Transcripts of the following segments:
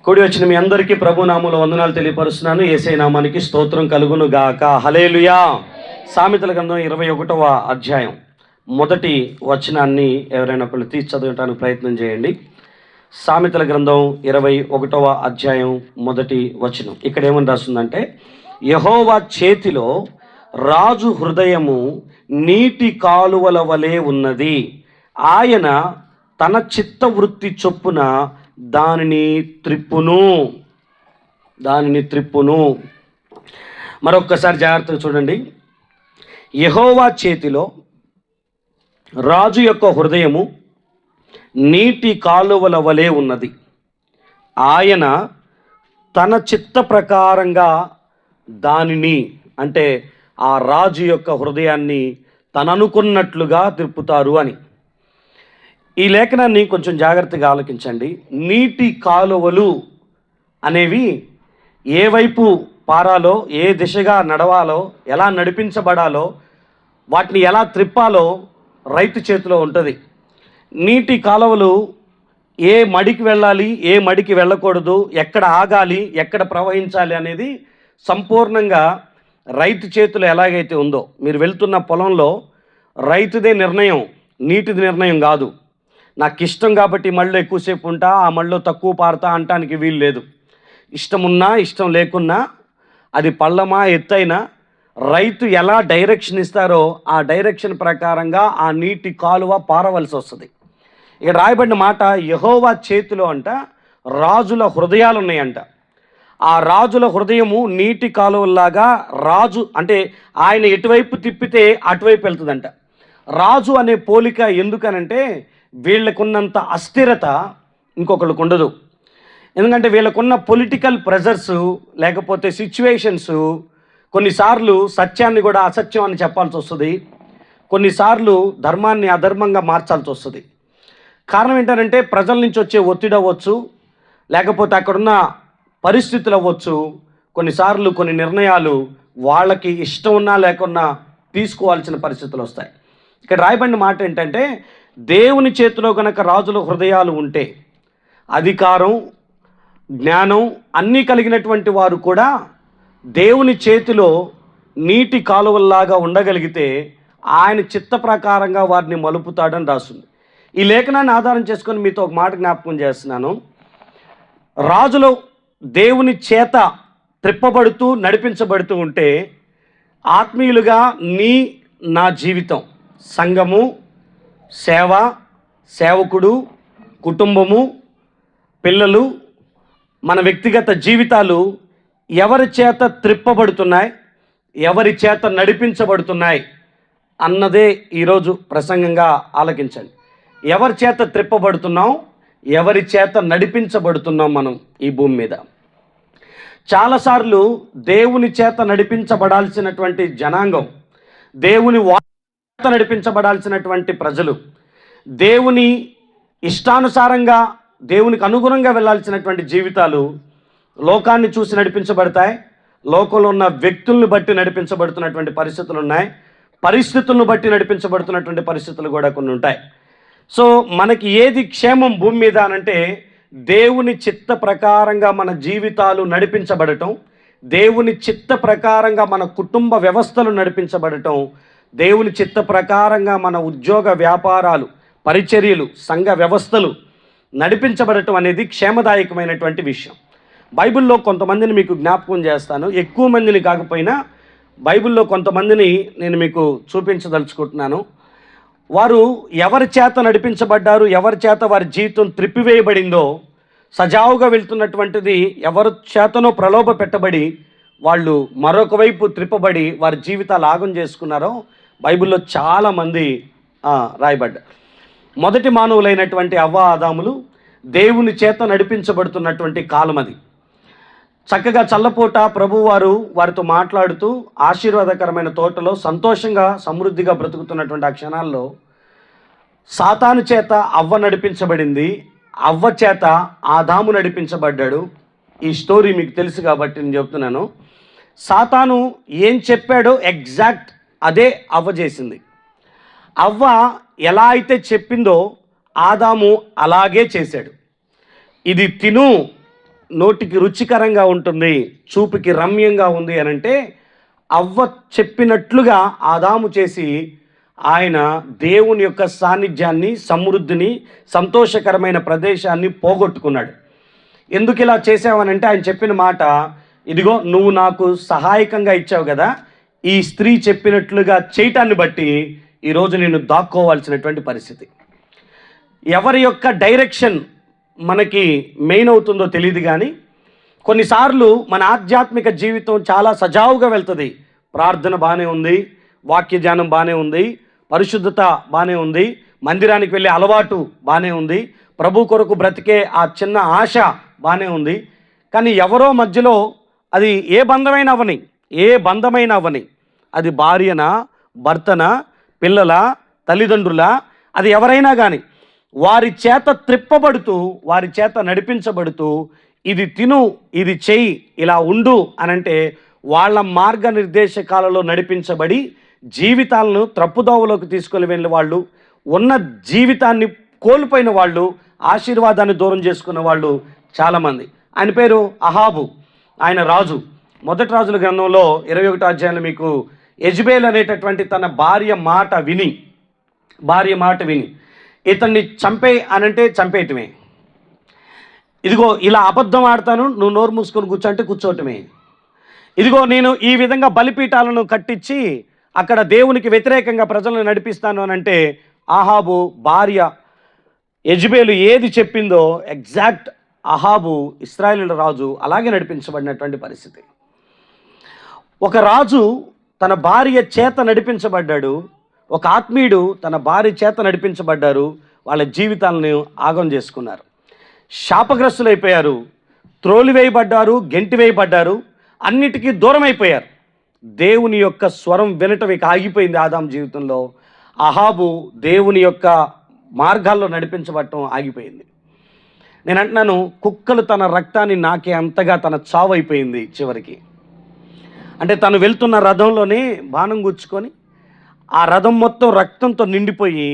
కూడి వచ్చిన మీ అందరికీ ప్రభునామములో వందనాలు తెలియపరుస్తున్నాను. యేసయ్య నామానికి స్తోత్రం కలుగును గాక. హల్లెలూయా. సామెతల గ్రంథం 21వ అధ్యాయం మొదటి వచనాన్ని ఎవరైనా ఒకళ్ళు తీసి చదవడానికి ప్రయత్నం చేయండి. సామెతల గ్రంథం 21వ అధ్యాయం మొదటి వచనం. ఇక్కడ ఏమని రాస్తుందంటే, యెహోవా చేతిలో రాజు హృదయము నీటి కాలువల వలె ఉన్నది, ఆయన తన చిత్తవృత్తి చొప్పున దానిని త్రిప్పును. మరొక్కసారి జాగ్రత్తగా చూడండి. యెహోవా చేతిలో రాజు యొక్క హృదయము నీటి కాలువల వలె ఉన్నది, ఆయన తన చిత్త ప్రకారంగా దానిని, అంటే ఆ రాజు యొక్క హృదయాన్ని తననుకున్నట్లుగా తిప్పుతారు అని. ఈ లేఖనాన్ని కొంచెం జాగ్రత్తగా ఆలకించండి. నీటి కాలువలు అనేవి ఏ వైపు పారాలో, ఏ దిశగా నడవాలో, ఎలా నడిపించబడాలో, వాటిని ఎలా త్రిప్పాలో రైతు చేతిలో ఉంటుంది. నీటి కాలువలు ఏ మడికి వెళ్ళాలి, ఏ మడికి వెళ్ళకూడదు, ఎక్కడ ఆగాలి, ఎక్కడ ప్రవహించాలి అనేది సంపూర్ణంగా రైతు చేతిలో ఎలాగైతే ఉందో, మీరు వెళ్తున్న పొలంలో రైతుదే నిర్ణయం, నీటిది నిర్ణయం కాదు. నాకు ఇష్టం కాబట్టి మళ్ళీ ఎక్కువసేపు ఉంటా, ఆ మళ్ళీ తక్కువ పారుతా అంటానికి వీలు లేదు. ఇష్టం ఉన్నా ఇష్టం లేకున్నా, అది పళ్ళమా ఎత్తైనా, రైతు ఎలా డైరెక్షన్ ఇస్తారో ఆ డైరెక్షన్ ప్రకారంగా ఆ నీటి కాలువ పారవలసి వస్తుంది. ఇక్కడ రాయబడిన మాట, యెహోవా చేతిలో అంట రాజుల హృదయాలు ఉన్నాయంట. ఆ రాజుల హృదయము నీటి కాలువలాగా, రాజు అంటే ఆయన ఎటువైపు తిప్పితే అటువైపు వెళ్తుందంట. రాజు అనే పోలిక ఎందుకనంటే, వీళ్ళకున్నంత అస్థిరత ఇంకొకళ్ళకు ఉండదు. ఎందుకంటే వీళ్ళకున్న పొలిటికల్ ప్రెజర్సు, లేకపోతే సిచ్యువేషన్స్, కొన్నిసార్లు సత్యాన్ని కూడా అసత్యం అని చెప్పాల్సి వస్తుంది, కొన్నిసార్లు ధర్మాన్ని అధర్మంగా మార్చాల్సి వస్తుంది. కారణం ఏంటంటే ప్రజల నుంచి వచ్చే ఒత్తిడి అవ్వచ్చు, లేకపోతే అక్కడున్న పరిస్థితులు అవ్వచ్చు. కొన్నిసార్లు కొన్ని నిర్ణయాలు వాళ్ళకి ఇష్టం ఉన్నా లేకున్నా తీసుకోవాల్సిన పరిస్థితులు వస్తాయి. ఇక్కడ రాయబడిన మాట ఏంటంటే, దేవుని చేతిలో కనుక రాజుల హృదయాలు ఉంటే, అధికారం, జ్ఞానం అన్నీ కలిగినటువంటి వారు కూడా దేవుని చేతిలో నీటి కాలువల్లాగా ఉండగలిగితే ఆయన చిత్త ప్రకారంగా వారిని మలుపుతాడని రాస్తుంది. ఈ లేఖనాన్ని ఆధారం చేసుకొని మీతో ఒక మాట జ్ఞాపకం చేస్తున్నాను. రాజులు దేవుని చేత త్రిప్పబడుతూ నడిపించబడుతూ ఉంటే, ఆత్మీయులుగా నా జీవితం, సంఘము, సేవ, సేవకుడు, కుటుంబము, పిల్లలు, మన వ్యక్తిగత జీవితాలు ఎవరి చేత త్రిప్పబడుతున్నాయి, ఎవరి చేత నడిపించబడుతున్నాయి అన్నదే ఈరోజు ప్రసంగంగా ఆలకించండి. ఎవరి చేత త్రిప్పబడుతున్నాం, ఎవరి చేత నడిపించబడుతున్నాం మనం ఈ భూమి మీద. చాలాసార్లు దేవుని చేత నడిపించబడాల్సినటువంటి జనాంగం, దేవుని చేత నడిపించబడాల్సినటువంటి ప్రజలు, దేవుని ఇష్టానుసారంగా దేవునికి అనుగుణంగా వెళ్ళాల్సినటువంటి జీవితాలు లోకాన్ని చూసి నడిపించబడతాయి. లోకంలో ఉన్న వ్యక్తులను బట్టి నడిపించబడుతున్నటువంటి పరిస్థితులు ఉన్నాయి, పరిస్థితులను బట్టి నడిపించబడుతున్నటువంటి పరిస్థితులు కూడా కొన్ని ఉంటాయి. సో మనకి ఏది క్షేమం భూమి మీద అనంటే, దేవుని చిత్త ప్రకారంగా మన జీవితాలు నడిపించబడటం, దేవుని చిత్త ప్రకారంగా మన కుటుంబ వ్యవస్థలు నడిపించబడటం, దేవుని చిత్త ప్రకారంగా మన ఉద్యోగ వ్యాపారాలు, పరిచర్యలు, సంఘ వ్యవస్థలు నడిపించబడటం అనేది క్షేమదాయకమైనటువంటి విషయం. బైబిల్లో కొంతమందిని మీకు జ్ఞాపకం చేస్తాను, ఎక్కువ మందిని కాకపోయినా బైబిల్లో కొంతమందిని నేను మీకు చూపించదలుచుకుంటున్నాను. వారు ఎవరి చేత నడిపించబడ్డారు, ఎవరి చేత వారి జీవితం త్రిప్పివేయబడిందో, సజావుగా వెళ్తున్నటువంటిది ఎవరి చేతనో ప్రలోభ పెట్టబడి వాళ్ళు మరొక వైపు త్రిప్పబడి వారి జీవితాలు ఆగం చేసుకున్నారో బైబిల్లో చాలామంది రాయబడ్డారు. మొదటి మానవులైనటువంటి అవ్వ ఆదాములు దేవుని చేత నడిపించబడుతున్నటువంటి కాలం అది. చక్కగా చల్లపూట ప్రభువారు వారితో మాట్లాడుతూ ఆశీర్వాదకరమైన తోటలో సంతోషంగా సమృద్ధిగా బ్రతుకుతున్నటువంటి ఆ క్షణాల్లో సాతాను చేత అవ్వ నడిపించబడింది, అవ్వ చేత ఆదాము నడిపించబడ్డాడు. ఈ స్టోరీ మీకు తెలుసు కాబట్టి నేను చెప్తున్నాను. సాతాను ఏం చెప్పాడో ఎగ్జాక్ట్ అదే అవ్వ చేసింది. అవ్వ ఎలా అయితే చెప్పిందో ఆదాము అలాగే చేశాడు. ఇది తిను, నోటికి రుచికరంగా ఉంటుంది, చూపుకి రమ్యంగా ఉంది అని అంటే అవ్వ చెప్పినట్లుగా ఆదాము చేసి ఆయన దేవుని యొక్క సాన్నిధ్యాన్ని, సమృద్ధిని, సంతోషకరమైన ప్రదేశాన్ని పోగొట్టుకున్నాడు. ఎందుకు ఇలా చేసావనంటే ఆయన చెప్పిన మాట, ఇదిగో నువ్వు నాకు సహాయకంగా ఇచ్చావు కదా, ఈ స్త్రీ చెప్పినట్లుగా చేయటాన్ని బట్టి ఈరోజు నేను దాక్కోవాల్సినటువంటి పరిస్థితి. ఎవరి యొక్క డైరెక్షన్ మనకి మెయిన్ అవుతుందో తెలియదు, కానీ కొన్నిసార్లు మన ఆధ్యాత్మిక జీవితం చాలా సజావుగా వెళ్తుంది. ప్రార్థన బాగానే ఉంది, వాక్య ధ్యానం బాగానే ఉంది, పరిశుద్ధత బాగానే ఉంది, మందిరానికి వెళ్ళే అలవాటు బాగానే ఉంది, ప్రభు కొరకు బ్రతికే ఆ చిన్న ఆశ బాగానే ఉంది. కానీ ఎవరో మధ్యలో, అది ఏ బంధమైన అవని, అది భార్యనా, భర్తనా, పిల్లల, తల్లిదండ్రుల, అది ఎవరైనా కానీ వారి చేత త్రిప్పబడుతూ, వారి చేత నడిపించబడుతూ, ఇది తిను, ఇది చెయ్యి, ఇలా ఉండు అనంటే వాళ్ళ మార్గనిర్దేశకాలలో నడిపించబడి జీవితాలను త్రప్పుదోవలోకి తీసుకొని వెళ్ళిన వాళ్ళు, ఉన్న జీవితాన్ని కోల్పోయిన వాళ్ళు, ఆశీర్వాదాన్ని దూరం చేసుకున్న వాళ్ళు చాలామంది. ఆయన పేరు అహాబు, ఆయన రాజు. మొదటి రాజుల గ్రంథంలో 21వ అధ్యాయంలో మీకు యెజబెల్ అనేటటువంటి తన భార్య మాట విని ఇతన్ని చంపే అనంటే చంపేయటమే. ఇదిగో ఇలా అబద్ధం ఆడతాను, నువ్వు నోరు మూసుకొని కూర్చోంటే కూర్చోవటమే. ఇదిగో నేను ఈ విధంగా బలిపీఠాలను కట్టించి అక్కడ దేవునికి వ్యతిరేకంగా ప్రజలను నడిపిస్తాను అనంటే అహాబు భార్య యెజబెలు ఏది చెప్పిందో ఎగ్జాక్ట్ అహాబు ఇశ్రాయేలు రాజు అలాగే నడిపించబడినటువంటి పరిస్థితి. ఒక రాజు తన భార్య చేత నడిపించబడ్డాడు, ఒక ఆత్మీయుడు తన భార్య చేత నడిపించబడ్డారు, వాళ్ళ జీవితాలను ఆగం చేసుకున్నారు, శాపగ్రస్తులైపోయారు, త్రోలివేయబడ్డారు, గెంటివేయబడ్డారు, అన్నిటికీ దూరం అయిపోయారు. దేవుని యొక్క స్వరం వినటం ఇక ఆగిపోయింది ఆదాము జీవితంలో. అహాబు దేవుని యొక్క మార్గాల్లో నడిపించబడటం ఆగిపోయింది. నేను అంటున్నాను, కుక్కలు తన రక్తాన్ని నాకే అంతగా తన చావు అయిపోయింది చివరికి. అంటే తను వెళ్తున్న రథంలోనే బాణం గుచ్చుకొని ఆ రథం మొత్తం రక్తంతో నిండిపోయి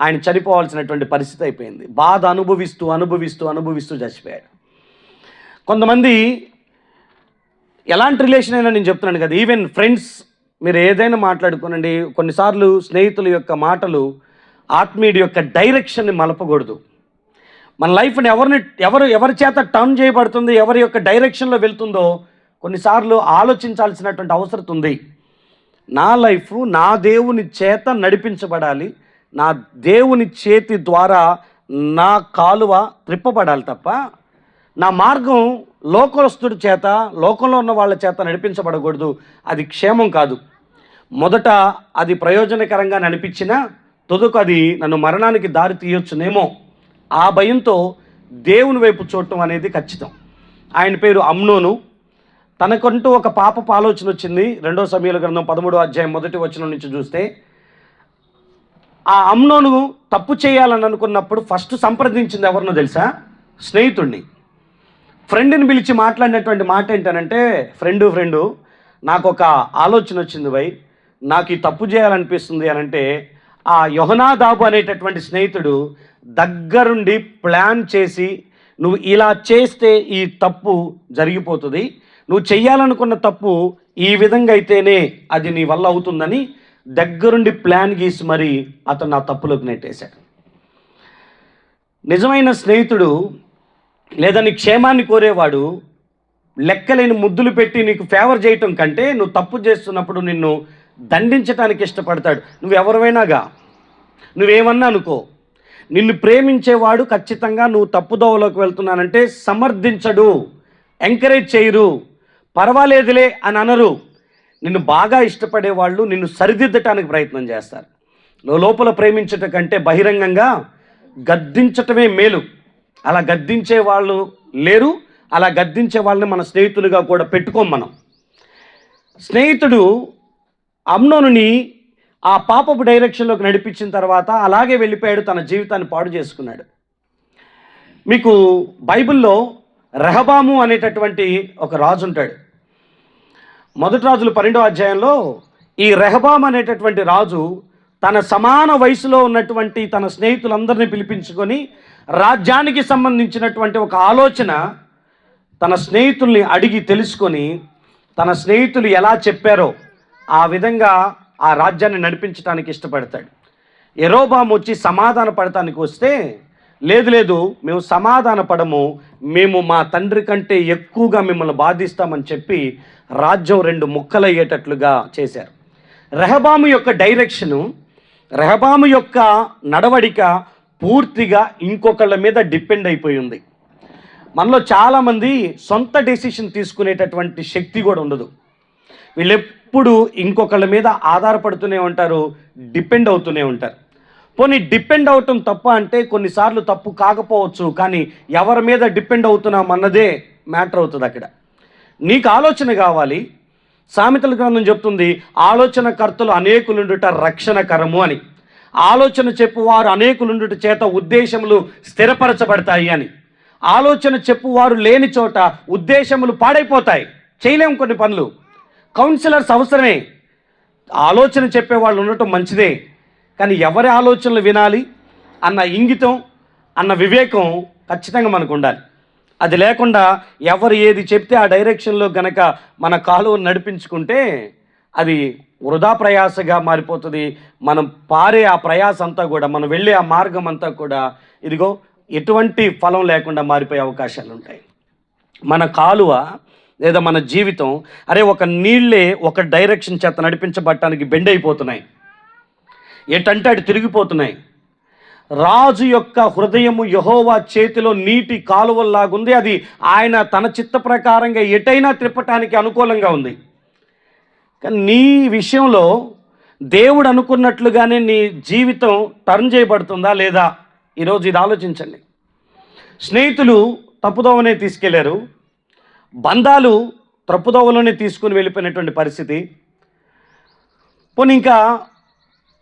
ఆయన చనిపోవాల్సినటువంటి పరిస్థితి అయిపోయింది. బాధ అనుభవిస్తూ అనుభవిస్తూ అనుభవిస్తూ చచ్చిపోయాడు. కొంతమంది ఎలాంటి రిలేషన్ అయినా నేను చెప్తున్నాను కదా, ఈవెన్ ఫ్రెండ్స్, మీరు ఏదైనా మాట్లాడుకోనండి, కొన్నిసార్లు స్నేహితుల యొక్క మాటలు ఆత్మీయుడి యొక్క డైరెక్షన్ని మలపకూడదు. మన లైఫ్ని ఎవరి చేత టర్న్ చేయబడుతుంది, ఎవరి యొక్క డైరెక్షన్లో వెళ్తుందో కొన్నిసార్లు ఆలోచించాల్సినటువంటి అవసరం ఉంది. నా లైఫ్ నా దేవుని చేత నడిపించబడాలి, నా దేవుని చేతి ద్వారా నా కాలువ త్రిప్పబడాలి తప్ప నా మార్గం లోకస్తుడి చేత, లోకంలో ఉన్న వాళ్ళ చేత నడిపించబడకూడదు. అది క్షేమం కాదు. మొదట అది ప్రయోజనకరంగా అనిపించినా తుదకు అది నన్ను మరణానికి దారి తీయొచ్చునేమో, ఆ భయంతో దేవుని వైపు చూడటం అనేది ఖచ్చితం. ఆయన పేరు అమ్నోను. తనకంటూ ఒక పాపపు ఆలోచన వచ్చింది. 2 సమూయేలు గ్రంథం 13వ అధ్యాయం 1వ వచనం నుంచి చూస్తే, ఆ అమ్నోను తప్పు చేయాలని అనుకున్నప్పుడు ఫస్ట్ సంప్రదించింది ఎవరినో తెలుసా? స్నేహితుడిని, ఫ్రెండ్ని పిలిచి మాట్లాడినటువంటి మాట ఏంటనంటే, ఫ్రెండు నాకు ఒక ఆలోచన వచ్చింది భయ్, నాకు ఈ తప్పు చేయాలనిపిస్తుంది అనంటే ఆ యోనాదాబు అనేటటువంటి స్నేహితుడు దగ్గరుండి ప్లాన్ చేసి, నువ్వు ఇలా చేస్తే ఈ తప్పు జరిగిపోతుంది, నువ్వు చెయ్యాలనుకున్న తప్పు ఈ విధంగా అయితేనే అది నీ వల్ల అవుతుందని దగ్గరుండి ప్లాన్ గీసి మరి అతను ఆ తప్పులోకి నెట్టేశాడు. నిజమైన స్నేహితుడు లేదా నీ క్షేమాన్ని కోరేవాడు లెక్కలేని ముద్దులు పెట్టి నీకు ఫేవర్ చేయటం కంటే నువ్వు తప్పు చేస్తున్నప్పుడు నిన్ను దండించడానికి ఇష్టపడతాడు. నువ్వెవరివైనాగా, నువ్వేమన్నా అనుకో, నిన్ను ప్రేమించేవాడు ఖచ్చితంగా నువ్వు తప్పుదోవలోకి వెళ్తున్నానంటే సమర్థించడు, ఎంకరేజ్ చేయరు, పర్వాలేదులే అని అనరు. నిన్ను బాగా ఇష్టపడేవాళ్ళు నిన్ను సరిదిద్దటానికి ప్రయత్నం చేస్తారు. లోపల ప్రేమించట కంటే బహిరంగంగా గద్దించటమే మేలు. అలా గద్దించే వాళ్ళు లేరు, అలా గద్దించే వాళ్ళని మన స్నేహితులుగా కూడా పెట్టుకోం మనం. స్నేహితుడు అమ్నోనుని ఆ పాపపు డైరెక్షన్లోకి నడిపించిన తర్వాత అలాగే వెళ్ళిపోయాడు, తన జీవితాన్ని పాడు చేసుకున్నాడు. మీకు బైబిల్లో రెహబాము అనేటటువంటి ఒక రాజు ఉంటాడు. మొదటి రాజులు 12వ అధ్యాయంలో ఈ రెహబాము అనేటటువంటి రాజు తన సమాన వయసులో ఉన్నటువంటి తన స్నేహితులందరినీ పిలిపించుకొని రాజ్యానికి సంబంధించినటువంటి ఒక ఆలోచన తన స్నేహితుల్ని అడిగి తెలుసుకొని తన స్నేహితులు ఎలా చెప్పారో ఆ విధంగా ఆ రాజ్యాన్ని నడిపించడానికి ఇష్టపడతాడు. యెరోబాము వచ్చి సమాధాన పడటానికి వస్తే, లేదు లేదు, మేము సమాధాన పడము, మేము మా తండ్రి కంటే ఎక్కువగా మిమ్మల్ని బాధిస్తామని చెప్పి రాజ్యం 2 ముక్కలయ్యేటట్లుగా చేశారు. రెహబాము యొక్క డైరెక్షను, రెహబాము యొక్క నడవడిక పూర్తిగా ఇంకొకళ్ళ మీద డిపెండ్ అయిపోయి ఉంది. మనలో చాలామంది సొంత డెసిషన్ తీసుకునేటటువంటి శక్తి కూడా ఉండదు. వీళ్ళెప్పుడు ఇంకొకళ్ళ మీద ఆధారపడుతూనే ఉంటారు, డిపెండ్ అవుతూనే ఉంటారు. పోనీ డిపెండ్ అవటం తప్ప అంటే కొన్నిసార్లు తప్పు కాకపోవచ్చు, కానీ ఎవరి మీద డిపెండ్ అవుతున్నాం అన్నదే మ్యాటర్ అవుతుంది అక్కడ. నీకు ఆలోచన కావాలి. సామెతల గ్రంథం చెప్తుంది, ఆలోచన కర్తలు అనేకులుండుట రక్షణకరము అని. ఆలోచన చెప్పువారు అనేకులుండుట చేత ఉద్దేశములు స్థిరపరచబడతాయి అని. ఆలోచన చెప్పువారు లేని చోట ఉద్దేశములు పాడైపోతాయి, చేయలేము కొన్ని పనులు. కౌన్సిలర్స్ అవసరమే, ఆలోచన చెప్పేవాళ్ళు ఉండటం మంచిదే, కానీ ఎవరి ఆలోచనలు వినాలి అన్న ఇంగితం, అన్న వివేకం ఖచ్చితంగా మనకు ఉండాలి. అది లేకుండా ఎవరు ఏది చెప్తే ఆ డైరెక్షన్లో గనక మన కాలువను నడిపించుకుంటే అది వృధా ప్రయాసగా మారిపోతుంది. మనం పారే ఆ ప్రయాస అంతా కూడా, మనం వెళ్ళే ఆ మార్గం అంతా కూడా ఇదిగో ఎటువంటి ఫలం లేకుండా మారిపోయే అవకాశాలు ఉంటాయి. మన కాలువ లేదా మన జీవితం ఒక నీళ్ళే ఒక డైరెక్షన్ చేత నడిపించబడటానికి బెండ్ అయిపోతున్నాయి, ఏంటంటే అటు తిరిగిపోతున్నాయి. రాజు యొక్క హృదయము యెహోవా చేతిలో నీటి కాలువల్లాగుంది. అది ఆయన తన చిత్త ప్రకారంగా ఎటైనా త్రిప్పటానికి అనుకూలంగా ఉంది. కానీ నీ విషయంలో దేవుడు అనుకున్నట్లుగానే నీ జీవితం టర్న్ చేయబడుతుందా లేదా? ఈరోజు ఇది ఆలోచించండి. స్నేహితులు తప్పుదోవనే తీసుకెళ్లారు, బంధాలు తప్పుదోవలోనే తీసుకుని వెళ్ళిపోయినటువంటి పరిస్థితి. పోనీ ఇంకా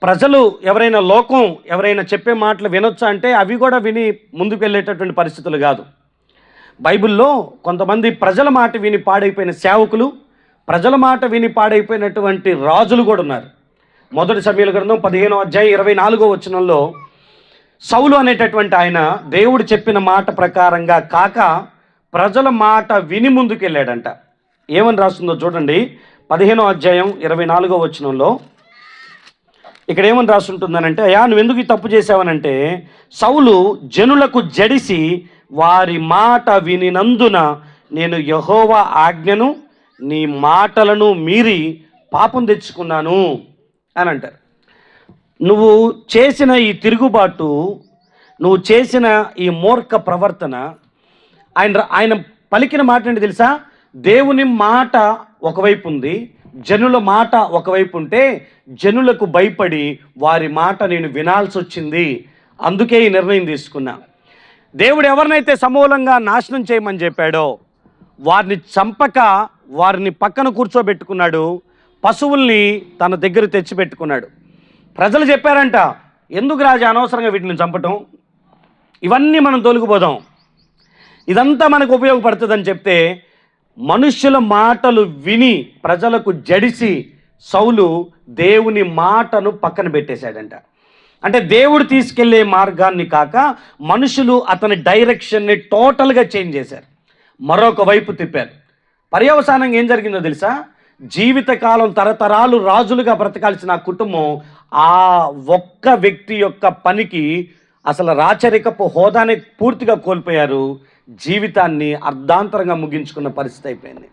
ప్రజలు ఎవరైనా, లోకం ఎవరైనా చెప్పే మాటలు వినొచ్చా అంటే అవి కూడా విని ముందుకు వెళ్ళేటటువంటి పరిస్థితులు కాదు. బైబిల్లో కొంతమంది ప్రజల మాట విని పాడైపోయిన సేవకులు, ప్రజల మాట విని పాడైపోయినటువంటి రాజులు కూడా ఉన్నారు. 1 సమూయేలు గ్రంథం 15వ అధ్యాయం 24వ వచనంలో సౌలు అనేటటువంటి ఆయన దేవుడు చెప్పిన మాట ప్రకారంగా కాక ప్రజల మాట విని ముందుకు వెళ్ళాడంట. ఏమని రాస్తుందో చూడండి. 15వ అధ్యాయం 24వ వచనంలో ఇక్కడ ఏమని రాస్తుంటుందనంటే, అయ్యా నువ్వు ఎందుకు ఈ తప్పు చేసావనంటే, సౌలు జనులకు జడిసి వారి మాట వినినందున నేను యెహోవా ఆజ్ఞను నీ మాటలను మీరి పాపం తెచ్చుకున్నాను అని అంటారు. నువ్వు చేసిన ఈ తిరుగుబాటు, నువ్వు చేసిన ఈ మూర్ఖ ప్రవర్తన, ఆయన పలికిన మాట ఏంటి తెలుసా? దేవుని మాట ఒకవైపు ఉంది, జనుల మాట ఒకవైపు ఉంటే జనులకు భయపడి వారి మాట నేను వినాల్సి వచ్చింది, అందుకే ఈ నిర్ణయం తీసుకున్నా. దేవుడు ఎవరినైతే సమూలంగా నాశనం చేయమని చెప్పాడో వారిని చంపక వారిని పక్కన కూర్చోబెట్టుకున్నాడు, పశువుల్ని తన దగ్గర తెచ్చిపెట్టుకున్నాడు. ప్రజలు చెప్పారంట, ఎందుకు రాజా అనవసరంగా వీటిని చంపటం, ఇవన్నీ మనం తొలగిపోదాం, ఇదంతా మనకు ఉపయోగపడుతుందని చెప్తే మనుష్యుల మాటలు విని ప్రజలకు జడిసి సౌలు దేవుని మాటను పక్కన పెట్టేశాడంట. అంటే దేవుడు తీసుకెళ్లే మార్గాన్ని కాక మనుషులు అతని డైరెక్షన్ని టోటల్గా చేంజ్ చేశారు, మరొక వైపు తిప్పారు. పర్యవసానంగా ఏం జరిగిందో తెలుసా? జీవితకాలం తరతరాలు రాజులుగా బ్రతకాల్సిన ఆ కుటుంబం ఆ ఒక్క వ్యక్తి యొక్క పనికి అసలు రాచరికపు హోదాని పూర్తిగా కోల్పోయారు. జీవితాన్ని అర్ధాంతరంగా ముగించుకున్న పరిస్థితి అయిపోయింది.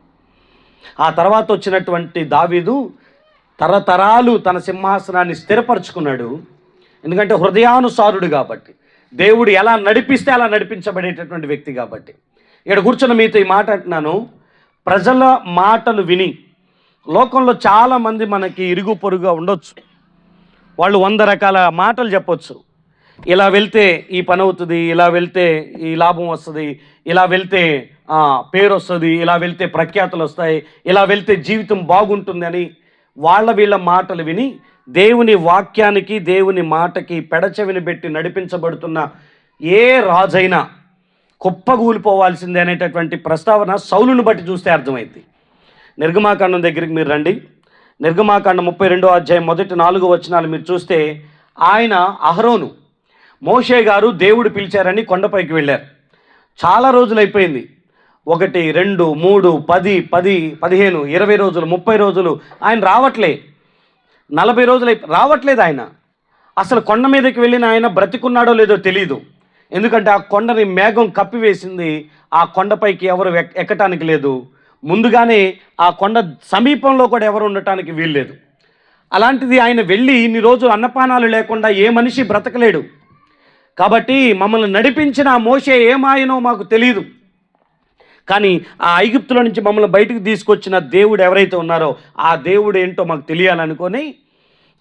ఆ తర్వాత వచ్చినటువంటి దావీదు తరతరాలు తన సింహాసనాన్ని స్థిరపరచుకున్నాడు. ఎందుకంటే హృదయానుసారుడు కాబట్టి, దేవుడు ఎలా నడిపిస్తే అలా నడిపించబడేటటువంటి వ్యక్తి కాబట్టి. ఇక్కడ కూర్చున్న మీతో ఈ మాట అంటున్నాను, ప్రజల మాటలు విని, లోకంలో చాలామంది మనకి ఇరుగు పొరుగుగా ఉండొచ్చు, వాళ్ళు 100 రకాల మాటలు చెప్పొచ్చు. ఇలా వెళ్తే ఈ పని అవుతుంది, ఇలా వెళ్తే ఈ లాభం వస్తుంది, ఇలా వెళ్తే పేరు వస్తుంది, ఇలా వెళ్తే ప్రఖ్యాతులు వస్తాయి, ఇలా వెళ్తే జీవితం బాగుంటుంది అని వీళ్ళ మాటలు విని దేవుని వాక్యానికి, దేవుని మాటకి పెడచెవిని పెట్టి నడిపించబడుతున్న ఏ రాజైనా కుప్పగూలిపోవాల్సిందే అనేటటువంటి ప్రస్తావన సౌలును బట్టి చూస్తే అర్థమైంది. నిర్గమాకాండం దగ్గరికి మీరు రండి. నిర్గమాకాండం 32వ అధ్యాయం మొదటి 4 వచనాలు మీరు చూస్తే, ఆయన అహరోను, మోషే గారు దేవుడు పిలిచారని కొండపైకి వెళ్ళారు. చాలా రోజులు అయిపోయింది. 1 2 3 10 10 15 20 రోజులు 30 రోజులు ఆయన రావట్లే. 40 రోజులు రావట్లేదు ఆయన. అసలు కొండ మీదకి వెళ్ళిన ఆయన బ్రతికున్నాడో లేదో తెలియదు. ఎందుకంటే ఆ కొండని మేఘం కప్పివేసింది. ఆ కొండపైకి ఎవరు ఎక్కటానికి లేదు. ముందుగానే ఆ కొండ సమీపంలో కూడా ఎవరు ఉండటానికి వీల్లేదు. అలాంటిది ఆయన వెళ్ళి ఇన్ని రోజులు అన్నపానాలు లేకుండా ఏ మనిషి బ్రతకలేడు. కాబట్టి మమ్మల్ని నడిపించిన ఆ మోషే ఏమాయనో మాకు తెలియదు. కానీ ఆ ఐగుప్తులో నుంచి మమ్మల్ని బయటకు తీసుకొచ్చిన దేవుడు ఎవరైతే ఉన్నారో ఆ దేవుడు ఏంటో మాకు తెలియాలనుకొని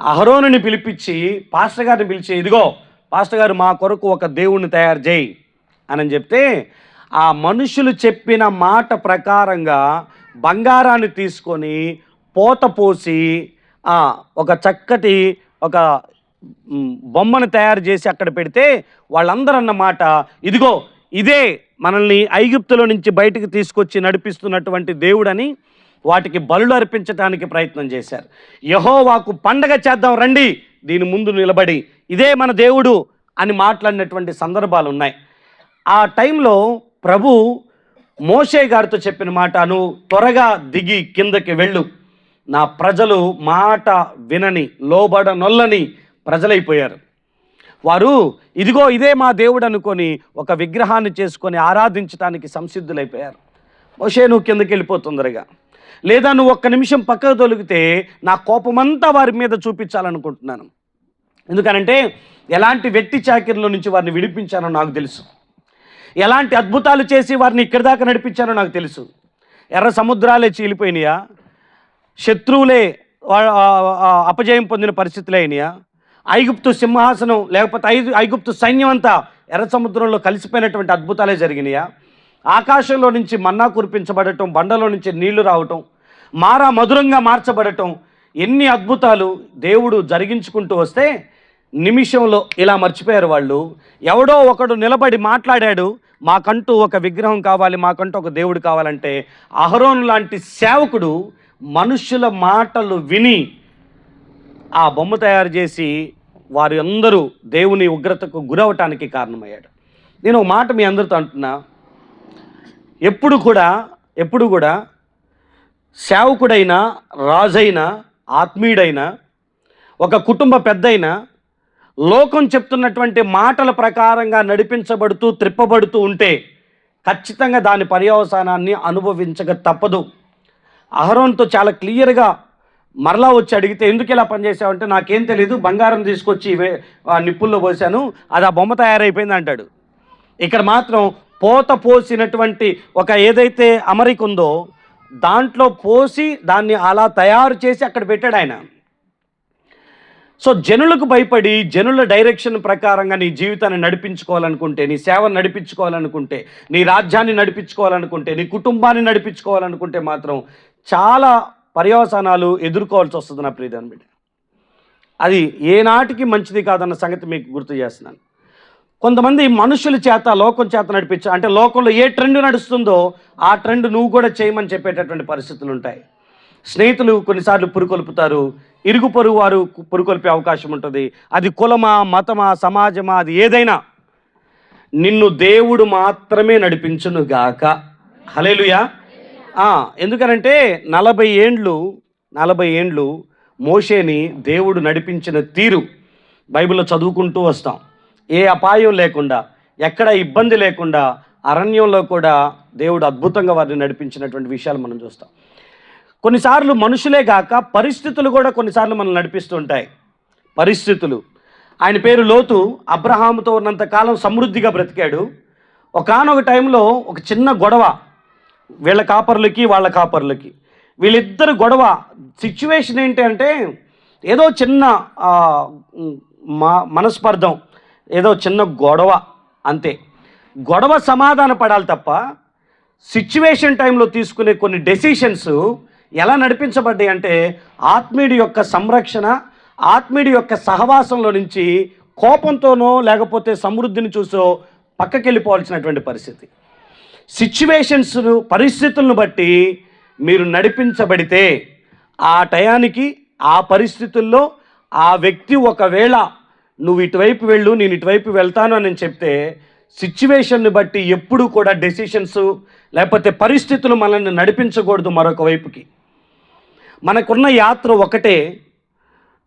అహరోనుని పిలిపించి పాస్టర్ గారిని పిలిచి, ఇదిగో పాస్టర్ గారు మా కొరకు ఒక దేవుణ్ణి తయారు చేయి అని చెప్తే, ఆ మనుషులు చెప్పిన మాట ప్రకారంగా బంగారాన్ని తీసుకొని పోత పోసి ఒక చక్కటి ఒక బొమ్మను తయారు చేసి అక్కడ పెడితే వాళ్ళందరూ అన్నమాట, ఇదిగో ఇదే మనల్ని ఐగుప్తులో నుంచి బయటకు తీసుకొచ్చి నడిపిస్తున్నటువంటి దేవుడని వాటికి బలులు అర్పించడానికి ప్రయత్నం చేశారు. యెహోవాకు పండగ చేద్దాం రండి దీని ముందు నిలబడి, ఇదే మన దేవుడు అని మాట్లాడినటువంటి సందర్భాలు ఉన్నాయి. ఆ టైంలో ప్రభు మోషే గారితో చెప్పిన మాట, నువ్వు త్వరగా దిగి కిందకి వెళ్ళు, నా ప్రజలు మాట వినని లోబడనొల్లని ప్రజలైపోయారు. వారు ఇదిగో ఇదే మా దేవుడు అనుకొని ఒక విగ్రహాన్ని చేసుకొని ఆరాధించడానికి సంసిద్ధులైపోయారు. మోషే నువ్వు కిందకి వెళ్ళిపో తొందరగా, లేదా నువ్వు ఒక్క నిమిషం పక్కకు తొలిగితే నా కోపమంతా వారి మీద చూపించాలనుకుంటున్నాను. ఎందుకనంటే ఎలాంటి వెట్టి చాకిరిలో నుంచి వారిని విడిపించానో నాకు తెలుసు, ఎలాంటి అద్భుతాలు చేసి వారిని ఇక్కడి దాకా నడిపించానో నాకు తెలుసు. ఎర్ర సముద్రాలే చీలిపోయినాయా, శత్రువులే అపజయం పొందిన పరిస్థితులే అయినాయా, ఐగుప్తు సింహాసనం లేకపోతే ఐగుప్తు సైన్యం అంతా ఎర్ర సముద్రంలో కలిసిపోయినటువంటి అద్భుతాలే జరిగినాయా, ఆకాశంలో నుంచి మన్నా కురిపించబడటం, బండలో నుంచి నీళ్లు రావటం, మారా మధురంగా మార్చబడటం, ఎన్ని అద్భుతాలు దేవుడు జరిగించుకుంటూ వస్తే నిమిషంలో ఇలా మర్చిపోయారు వాళ్ళు. ఎవడో ఒకడు నిలబడి మాట్లాడాడు, మాకంటూ ఒక విగ్రహం కావాలి, మాకంటూ ఒక దేవుడు కావాలంటే అహరోను లాంటి సేవకుడు మనుషుల మాటలు విని ఆ బొమ్మ తయారు చేసి వారి అందరూ దేవుని ఉగ్రతకు గురవటానికి కారణమయ్యాడు. నేను ఒక మాట మీ అందరితో అంటున్నా, ఎప్పుడు కూడా సేవకుడైనా, రాజైనా, ఆత్మీయుడైనా, ఒక కుటుంబ పెద్దయినా లోకం చెప్తున్నటువంటి మాటల ప్రకారంగా నడిపించబడుతూ త్రిప్పబడుతూ ఉంటే ఖచ్చితంగా దాని పర్యవసానాన్ని అనుభవించక తప్పదు. అహరోన్తో చాలా క్లియర్గా మరలా వచ్చి అడిగితే, ఎందుకు ఇలా పనిచేసావంటే నాకేం తెలీదు, బంగారం తీసుకొచ్చి నిప్పుల్లో పోసాను, అది ఆ బొమ్మ తయారైపోయింది అంటాడు. ఇక్కడ మాత్రం పోత పోసినటువంటి ఒక ఏదైతే అమరిక ఉందో దాంట్లో పోసి దాన్ని అలా తయారు చేసి అక్కడ పెట్టాడు ఆయన. సో జనులకు భయపడి జనుల డైరెక్షన్ ప్రకారంగా నీ జీవితాన్ని నడిపించుకోవాలనుకుంటే, నీ సేవను నడిపించుకోవాలనుకుంటే, నీ రాజ్యాన్ని నడిపించుకోవాలనుకుంటే, నీ కుటుంబాన్ని నడిపించుకోవాలనుకుంటే మాత్రం చాలా పర్యవసానాలు ఎదుర్కోవాల్సి వస్తుంది నా ప్రియమైన బిడ్డ. అది ఏనాటికి మంచిది కాదన్న సంగతి మీకు గుర్తు చేస్తున్నాను. కొంతమంది మనుషుల చేత, లోకం చేత అంటే లోకంలో ఏ ట్రెండ్ నడుస్తుందో ఆ ట్రెండ్ నువ్వు కూడా చేయమని చెప్పేటటువంటి పరిస్థితులు ఉంటాయి. స్నేహితులు కొన్నిసార్లు పురుకొల్పుతారు, ఇరుగు పొరుగు వారు పురుకొల్పే అవకాశం ఉంటుంది. అది కులమా, మతమా, సమాజమా, అది ఏదైనా నిన్ను దేవుడు మాత్రమే నడిపించునుగాక. హల్లెలూయా. ఎందుకనంటే 40 ఏండ్లు మోషేని దేవుడు నడిపించిన తీరు బైబిల్లో చదువుకుంటూ వస్తాం. ఏ అపాయం లేకుండా, ఎక్కడ ఇబ్బంది లేకుండా అరణ్యంలో కూడా దేవుడు అద్భుతంగా వారిని నడిపించినటువంటి విషయాలు మనం చూస్తాం. కొన్నిసార్లు మనుషులే కాక పరిస్థితులు కూడా కొన్నిసార్లు మనం నడిపిస్తూ ఉంటాయి. పరిస్థితులు. ఆయన పేరు లోతు. అబ్రహాముతో ఉన్నంత కాలం సమృద్ధిగా బ్రతికాడు. ఒకానొక టైంలో ఒక చిన్న గొడవ, వీళ్ళ కాపర్లకి వాళ్ళ కాపర్లకి, వీళ్ళిద్దరు గొడవ. సిచ్యువేషన్ ఏంటి అంటే ఏదో చిన్న మనస్పర్ధం, ఏదో చిన్న గొడవ అంతే. గొడవ సమాధాన పడాలి తప్ప సిచ్యువేషన్ టైంలో తీసుకునే కొన్ని డెసిషన్స్ ఎలా నడిపించబడ్డాయి అంటే ఆత్మీయుడి యొక్క సంరక్షణ, ఆత్మీయుడి యొక్క సహవాసంలో నుంచి కోపంతోనో లేకపోతే సమృద్ధిని చూసో పక్కకి వెళ్ళిపోవాల్సినటువంటి పరిస్థితి. సిచ్యువేషన్స్ను, పరిస్థితులను బట్టి మీరు నడిపించబడితే ఆ టయానికి ఆ పరిస్థితుల్లో ఆ వ్యక్తి ఒకవేళ నువ్వు ఇటువైపు వెళ్ళు, నేను ఇటువైపు వెళ్తాను అని చెప్తే సిచ్యువేషన్ని బట్టి ఎప్పుడూ కూడా డెసిషన్స్ లేకపోతే పరిస్థితులు మనల్ని నడిపించకూడదు మరొక వైపుకి. మనకున్న యాత్ర ఒకటే.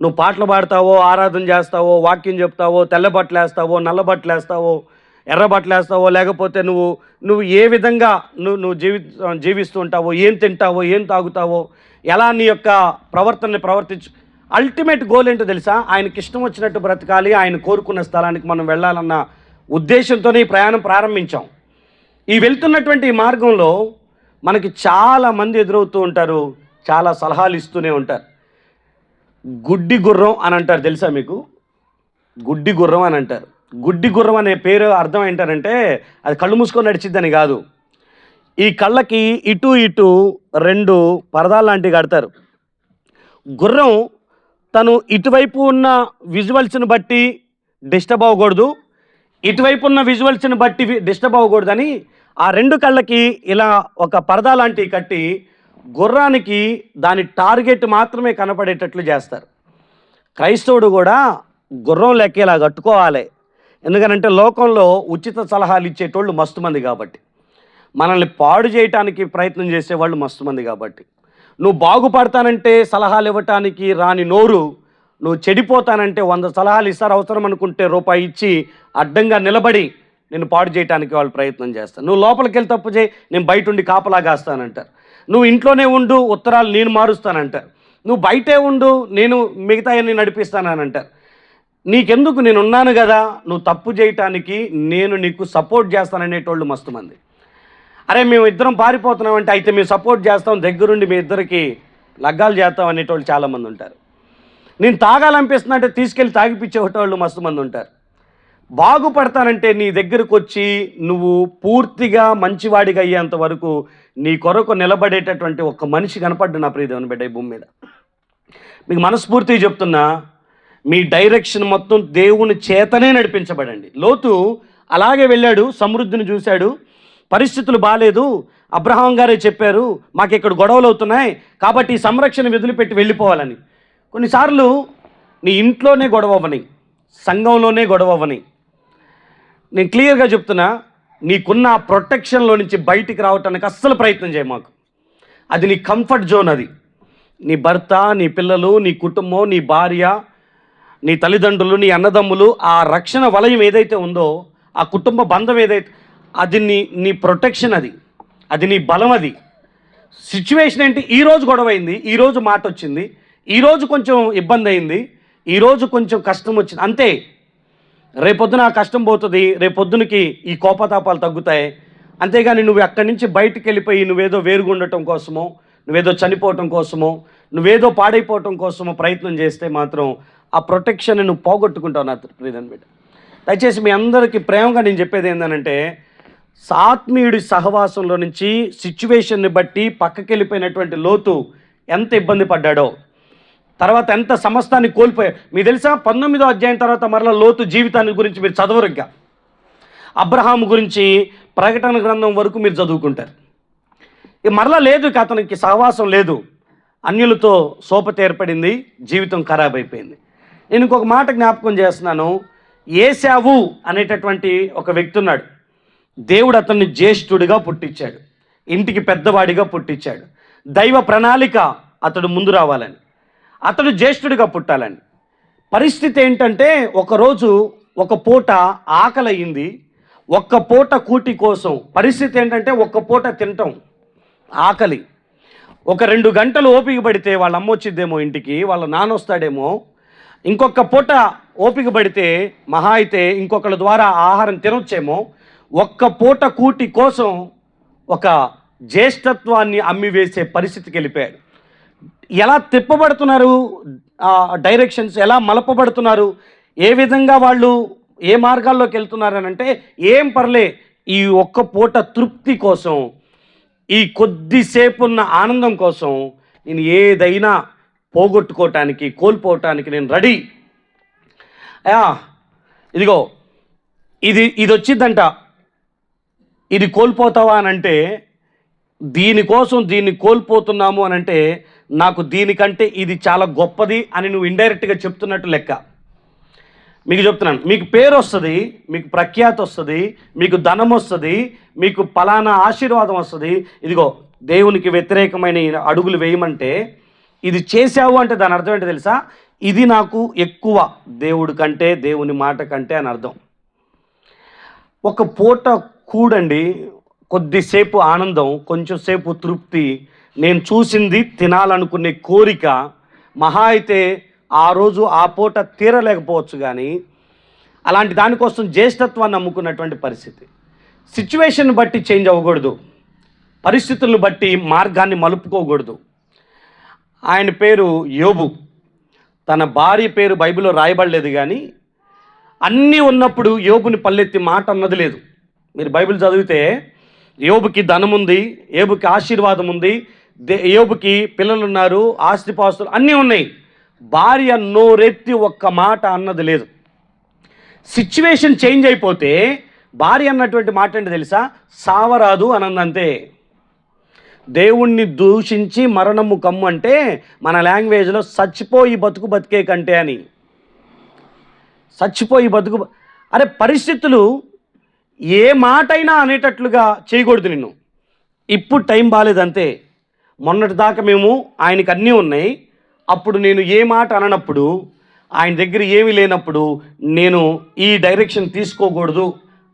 నువ్వు పాటలు పాడతావో, ఆరాధన చేస్తావో, వాక్యం చెప్తావో, తెల్ల బట్టలు వేస్తావో, నల్ల బట్టలు వేస్తావో, ఎర్ర బట్టలు వేస్తావో, లేకపోతే నువ్వు ఏ విధంగా నువ్వు జీవిస్తూ ఉంటావో, ఏం తింటావో, ఏం తాగుతావో, ఎలా నీ యొక్క ప్రవర్తనని ప్రవర్తించు. అల్టిమేట్ గోల్ ఏంటో తెలుసా? ఆయనకి ఇష్టం వచ్చినట్టు బ్రతకాలి, ఆయన కోరుకున్న స్థలానికి మనం వెళ్ళాలన్న ఉద్దేశంతోనే ఈ ప్రయాణం ప్రారంభించాం. ఈ వెళ్తున్నటువంటి ఈ మార్గంలో మనకి చాలామంది ఎదురవుతూ ఉంటారు, చాలా సలహాలు ఇస్తూనే ఉంటారు. గుడ్డి గుర్రం అని అంటారు, తెలుసా మీకు? గుడ్డి గుర్రం అని అంటారు. గుడ్డి గుర్రం అనే పేరు అర్థం ఏంటంటే అది కళ్ళు మూసుకొని నడిచిద్దని కాదు. ఈ కళ్ళకి ఇటు ఇటు 2 పరదాలు లాంటివి కడతారు. గుర్రం తను ఇటువైపు ఉన్న విజువల్స్ని బట్టి డిస్టర్బ్ అవ్వకూడదు, ఇటువైపు ఉన్న విజువల్స్ని బట్టి డిస్టర్బ్ అవ్వకూడదని ఆ 2 కళ్ళకి ఇలా ఒక పరదా లాంటివి కట్టి గుర్రానికి దాని టార్గెట్ మాత్రమే కనపడేటట్లు చేస్తారు. క్రైస్తవుడు కూడా గుర్రం లెక్క ఇలా కట్టుకోవాలి. ఎందుకనంటే లోకంలో ఉచిత సలహాలు ఇచ్చేటోళ్ళు మస్తు మంది కాబట్టి, మనల్ని పాడు చేయటానికి ప్రయత్నం చేసేవాళ్ళు మస్తు మంది కాబట్టి, నువ్వు బాగుపడతానంటే సలహాలు ఇవ్వటానికి రాని నోరు, నువ్వు చెడిపోతానంటే 100 సలహాలు ఇస్తారు, అవసరం అనుకుంటే రూపాయి ఇచ్చి అడ్డంగా నిలబడి నేను పాడు చేయడానికి వాళ్ళు ప్రయత్నం చేస్తారు. నువ్వు లోపలికి వెళ్ళి తప్పు చేయి, నేను బయట ఉండి కాపలాగాస్తానంటారు. నువ్వు ఇంట్లోనే ఉండు, ఉత్తరాలు నేను మారుస్తానంటారు. నువ్వు బయటే ఉండు, నేను మిగతాయన్ని నడిపిస్తానని అంటారు. నీకెందుకు, నేను ఉన్నాను కదా, నువ్వు తప్పు చేయటానికి నేను నీకు సపోర్ట్ చేస్తాననేటోళ్ళు మస్తు మంది. అరే మేము ఇద్దరం పారిపోతున్నామంటే అయితే మేము సపోర్ట్ చేస్తాం, దగ్గరుండి మీ ఇద్దరికి లగ్గాలు చేస్తాం అనేటోళ్ళు చాలామంది ఉంటారు. నేను తాగాలనిపిస్తున్నా అంటే తీసుకెళ్ళి తాగిపించేటోళ్ళు మస్తు మంది ఉంటారు. బాగుపడతానంటే నీ దగ్గరకు వచ్చి నువ్వు పూర్తిగా మంచివాడిగా అయ్యేంత వరకు నీ కొరకు నిలబడేటటువంటి ఒక మనిషి కనపడ్డు నా ప్రియదేవుని బిడ్డ ఈ భూమి మీద. మీకు మనస్ఫూర్తిగా చెప్తున్నా, మీ డైరెక్షన్ మొత్తం దేవుని చేతనే నడిపించబడండి. లోతు అలాగే వెళ్ళాడు, సమృద్ధిని చూశాడు, పరిస్థితులు బాగాలేదు. అబ్రహాం గారే చెప్పారు, మాకు ఇక్కడ గొడవలు అవుతున్నాయి కాబట్టి ఈ సంరక్షణ వదిలిపెట్టి వెళ్ళిపోవాలని. కొన్నిసార్లు నీ ఇంట్లోనే గొడవ అవ్వని, సంఘంలోనే గొడవ అవ్వని, నేను క్లియర్గా చెప్తున్నా, నీకున్న ప్రొటెక్షన్లో నుంచి బయటికి రావటానికి అస్సలు ప్రయత్నం చేయ మాకు. అది నీ కంఫర్ట్ జోన్. అది నీ భర్త, నీ పిల్లలు, నీ కుటుంబం, నీ భార్య, నీ తల్లిదండ్రులు, నీ అన్నదమ్ములు, ఆ రక్షణ వలయం ఏదైతే ఉందో, ఆ కుటుంబ బంధం ఏదైతే, అది నీ ప్రొటెక్షన్, అది నీ బలం. అది సిచ్యువేషన్ ఏంటి? ఈరోజు గొడవ అయింది, ఈరోజు మాట వచ్చింది, ఈరోజు కొంచెం ఇబ్బంది అయింది, ఈరోజు కొంచెం కష్టం వచ్చింది, అంతే. రేపొద్దున ఆ కష్టం పోతుంది, రేపొద్దునకి ఈ కోపతాపాలు తగ్గుతాయి. అంతేగాని నువ్వు అక్కడి నుంచి బయటికి వెళ్ళిపోయి నువ్వేదో వేరుగుండటం కోసమో, నువ్వేదో చనిపోవటం కోసమో, నువ్వేదో పాడైపోవటం కోసమో ప్రయత్నం చేస్తే మాత్రం ఆ ప్రొటెక్షన్ నువ్వు పోగొట్టుకుంటావు నా ప్రియదని బిడ్డ. దయచేసి మీ అందరికీ ప్రేమగా నేను చెప్పేది ఏంటంటే, ఆత్మీయుడి సహవాసంలో నుంచి సిచ్యువేషన్ని బట్టి పక్కకి వెళ్ళిపోయినటువంటి లోతు ఎంత ఇబ్బంది పడ్డాడో, తర్వాత ఎంత సమస్తాన్ని కోల్పోయాడు. మీకు తెలుసా, 19వ అధ్యాయం తర్వాత మరలా లోతు జీవితాన్ని గురించి మీరు చదవరు. ఇంకా అబ్రహాము గురించి ప్రకటన గ్రంథం వరకు మీరు చదువుకుంటారు. ఇక మరలా లేదు, ఇక అతనికి సహవాసం లేదు, అన్యులతో సోపత ఏర్పడింది, జీవితం ఖరాబ్ అయిపోయింది. నేను ఇంకొక మాట జ్ఞాపకం చేస్తున్నాను. ఏశావు అనేటటువంటి ఒక వ్యక్తి ఉన్నాడు. దేవుడు అతన్ని జ్యేష్ఠుడిగా పుట్టించాడు, ఇంటికి పెద్దవాడిగా పుట్టించాడు. దైవ ప్రణాళిక అతడు ముందు రావాలని, అతడు జ్యేష్ఠుడిగా పుట్టాలని. పరిస్థితి ఏంటంటే, ఒకరోజు ఒక పూట ఆకలి అయింది, ఒక్క పూట కూటి కోసం. పరిస్థితి ఏంటంటే, ఒక్క పూట తినటం ఆకలి. ఒక 2 గంటలు ఓపిక పడితే వాళ్ళ అమ్మ వచ్చిద్దేమో ఇంటికి, వాళ్ళ నాన్న వస్తాడేమో. ఇంకొక పూట ఓపిక పడితే మహా అయితే ఇంకొకళ్ళ ద్వారా ఆహారం తినొచ్చేమో. ఒక్క పూట కూటి కోసం ఒక జ్యేష్ఠత్వాన్ని అమ్మివేసే పరిస్థితికి వెళ్ళిపోయాడు. ఎలా తిప్పబడుతున్నారు, డైరెక్షన్స్ ఎలా మలపబడుతున్నారు, ఏ విధంగా వాళ్ళు ఏ మార్గాల్లోకి వెళ్తున్నారని అంటే, ఏం పర్లే, ఈ ఒక్క పూట తృప్తి కోసం, ఈ కొద్దిసేపు ఉన్న ఆనందం కోసం నేను ఏదైనా పోగొట్టుకోవటానికి, కోల్పోవటానికి నేను రెడీ. ఇదిగో ఇది వచ్చిందంట, ఇది కోల్పోతావా అని అంటే, దీనికోసం దీన్ని కోల్పోతున్నాము అని అంటే, నాకు దీనికంటే ఇది చాలా గొప్పది అని నువ్వు ఇండైరెక్ట్గా చెప్తున్నట్టు లెక్క. మీకు చెప్తున్నాను, మీకు పేరు వస్తుంది, మీకు ప్రఖ్యాతి వస్తుంది, మీకు ధనం వస్తుంది, మీకు పలానా ఆశీర్వాదం వస్తుంది. ఇదిగో దేవునికి వ్యతిరేకమైన అడుగులు వేయమంటే, ఇది చేసావు అంటే దాని అర్థం ఏంటో తెలుసా? ఇది నాకు ఎక్కువ దేవుడి కంటే, దేవుని మాట కంటే అని అర్థం. ఒక పూట కూడండి, కొద్దిసేపు ఆనందం, కొంచెంసేపు తృప్తి, నేను చూసింది తినాలనుకునే కోరిక, మహా అయితే ఆ రోజు ఆ పూట తీరలేకపోవచ్చు. కానీ అలాంటి దానికోసం జ్యేష్ఠత్వాన్ని నమ్ముకున్నటువంటి పరిస్థితి. సిచ్యువేషన్ బట్టి చేంజ్ అవ్వకూడదు, పరిస్థితులను బట్టి మార్గాన్ని మలుపుకోకూడదు. ఆయన పేరు యోబు. తన భార్య పేరు బైబిల్లో రాయబడలేదు, కానీ అన్నీ ఉన్నప్పుడు యోబుని పల్లెత్తి మాట అన్నది లేదు. మీరు బైబిల్ చదివితే యోబుకి ధనం ఉంది, యోబుకి ఆశీర్వాదం ఉంది, యోబుకి పిల్లలు ఉన్నారు, ఆస్తిపాస్తులు అన్నీ ఉన్నాయి. భార్య నోరెత్తి ఒక్క మాట అన్నది లేదు. సిచ్యువేషన్ చేంజ్ అయిపోతే భార్య అన్నటువంటి మాట ఏంటి తెలుసా? సావరాదు అనందంతే. దేవుణ్ణి దూషించి మరణము కమ్ము అంటే మన లాంగ్వేజ్లో చచ్చిపోయి బతుకు బతికే కంటే అని. చచ్చిపోయి బతుకు, అరే పరిస్థితులు ఏ మాటైనా అనేటట్లుగా చేయకూడదు నిన్ను. ఇప్పుడు టైం బాగాలేదంతే. మొన్నటి దాకా మేము ఆయనకి అన్నీ ఉన్నాయి, అప్పుడు నేను ఏ మాట అననప్పుడు, ఆయన దగ్గర ఏమీ లేనప్పుడు నేను ఈ డైరెక్షన్ తీసుకోకూడదు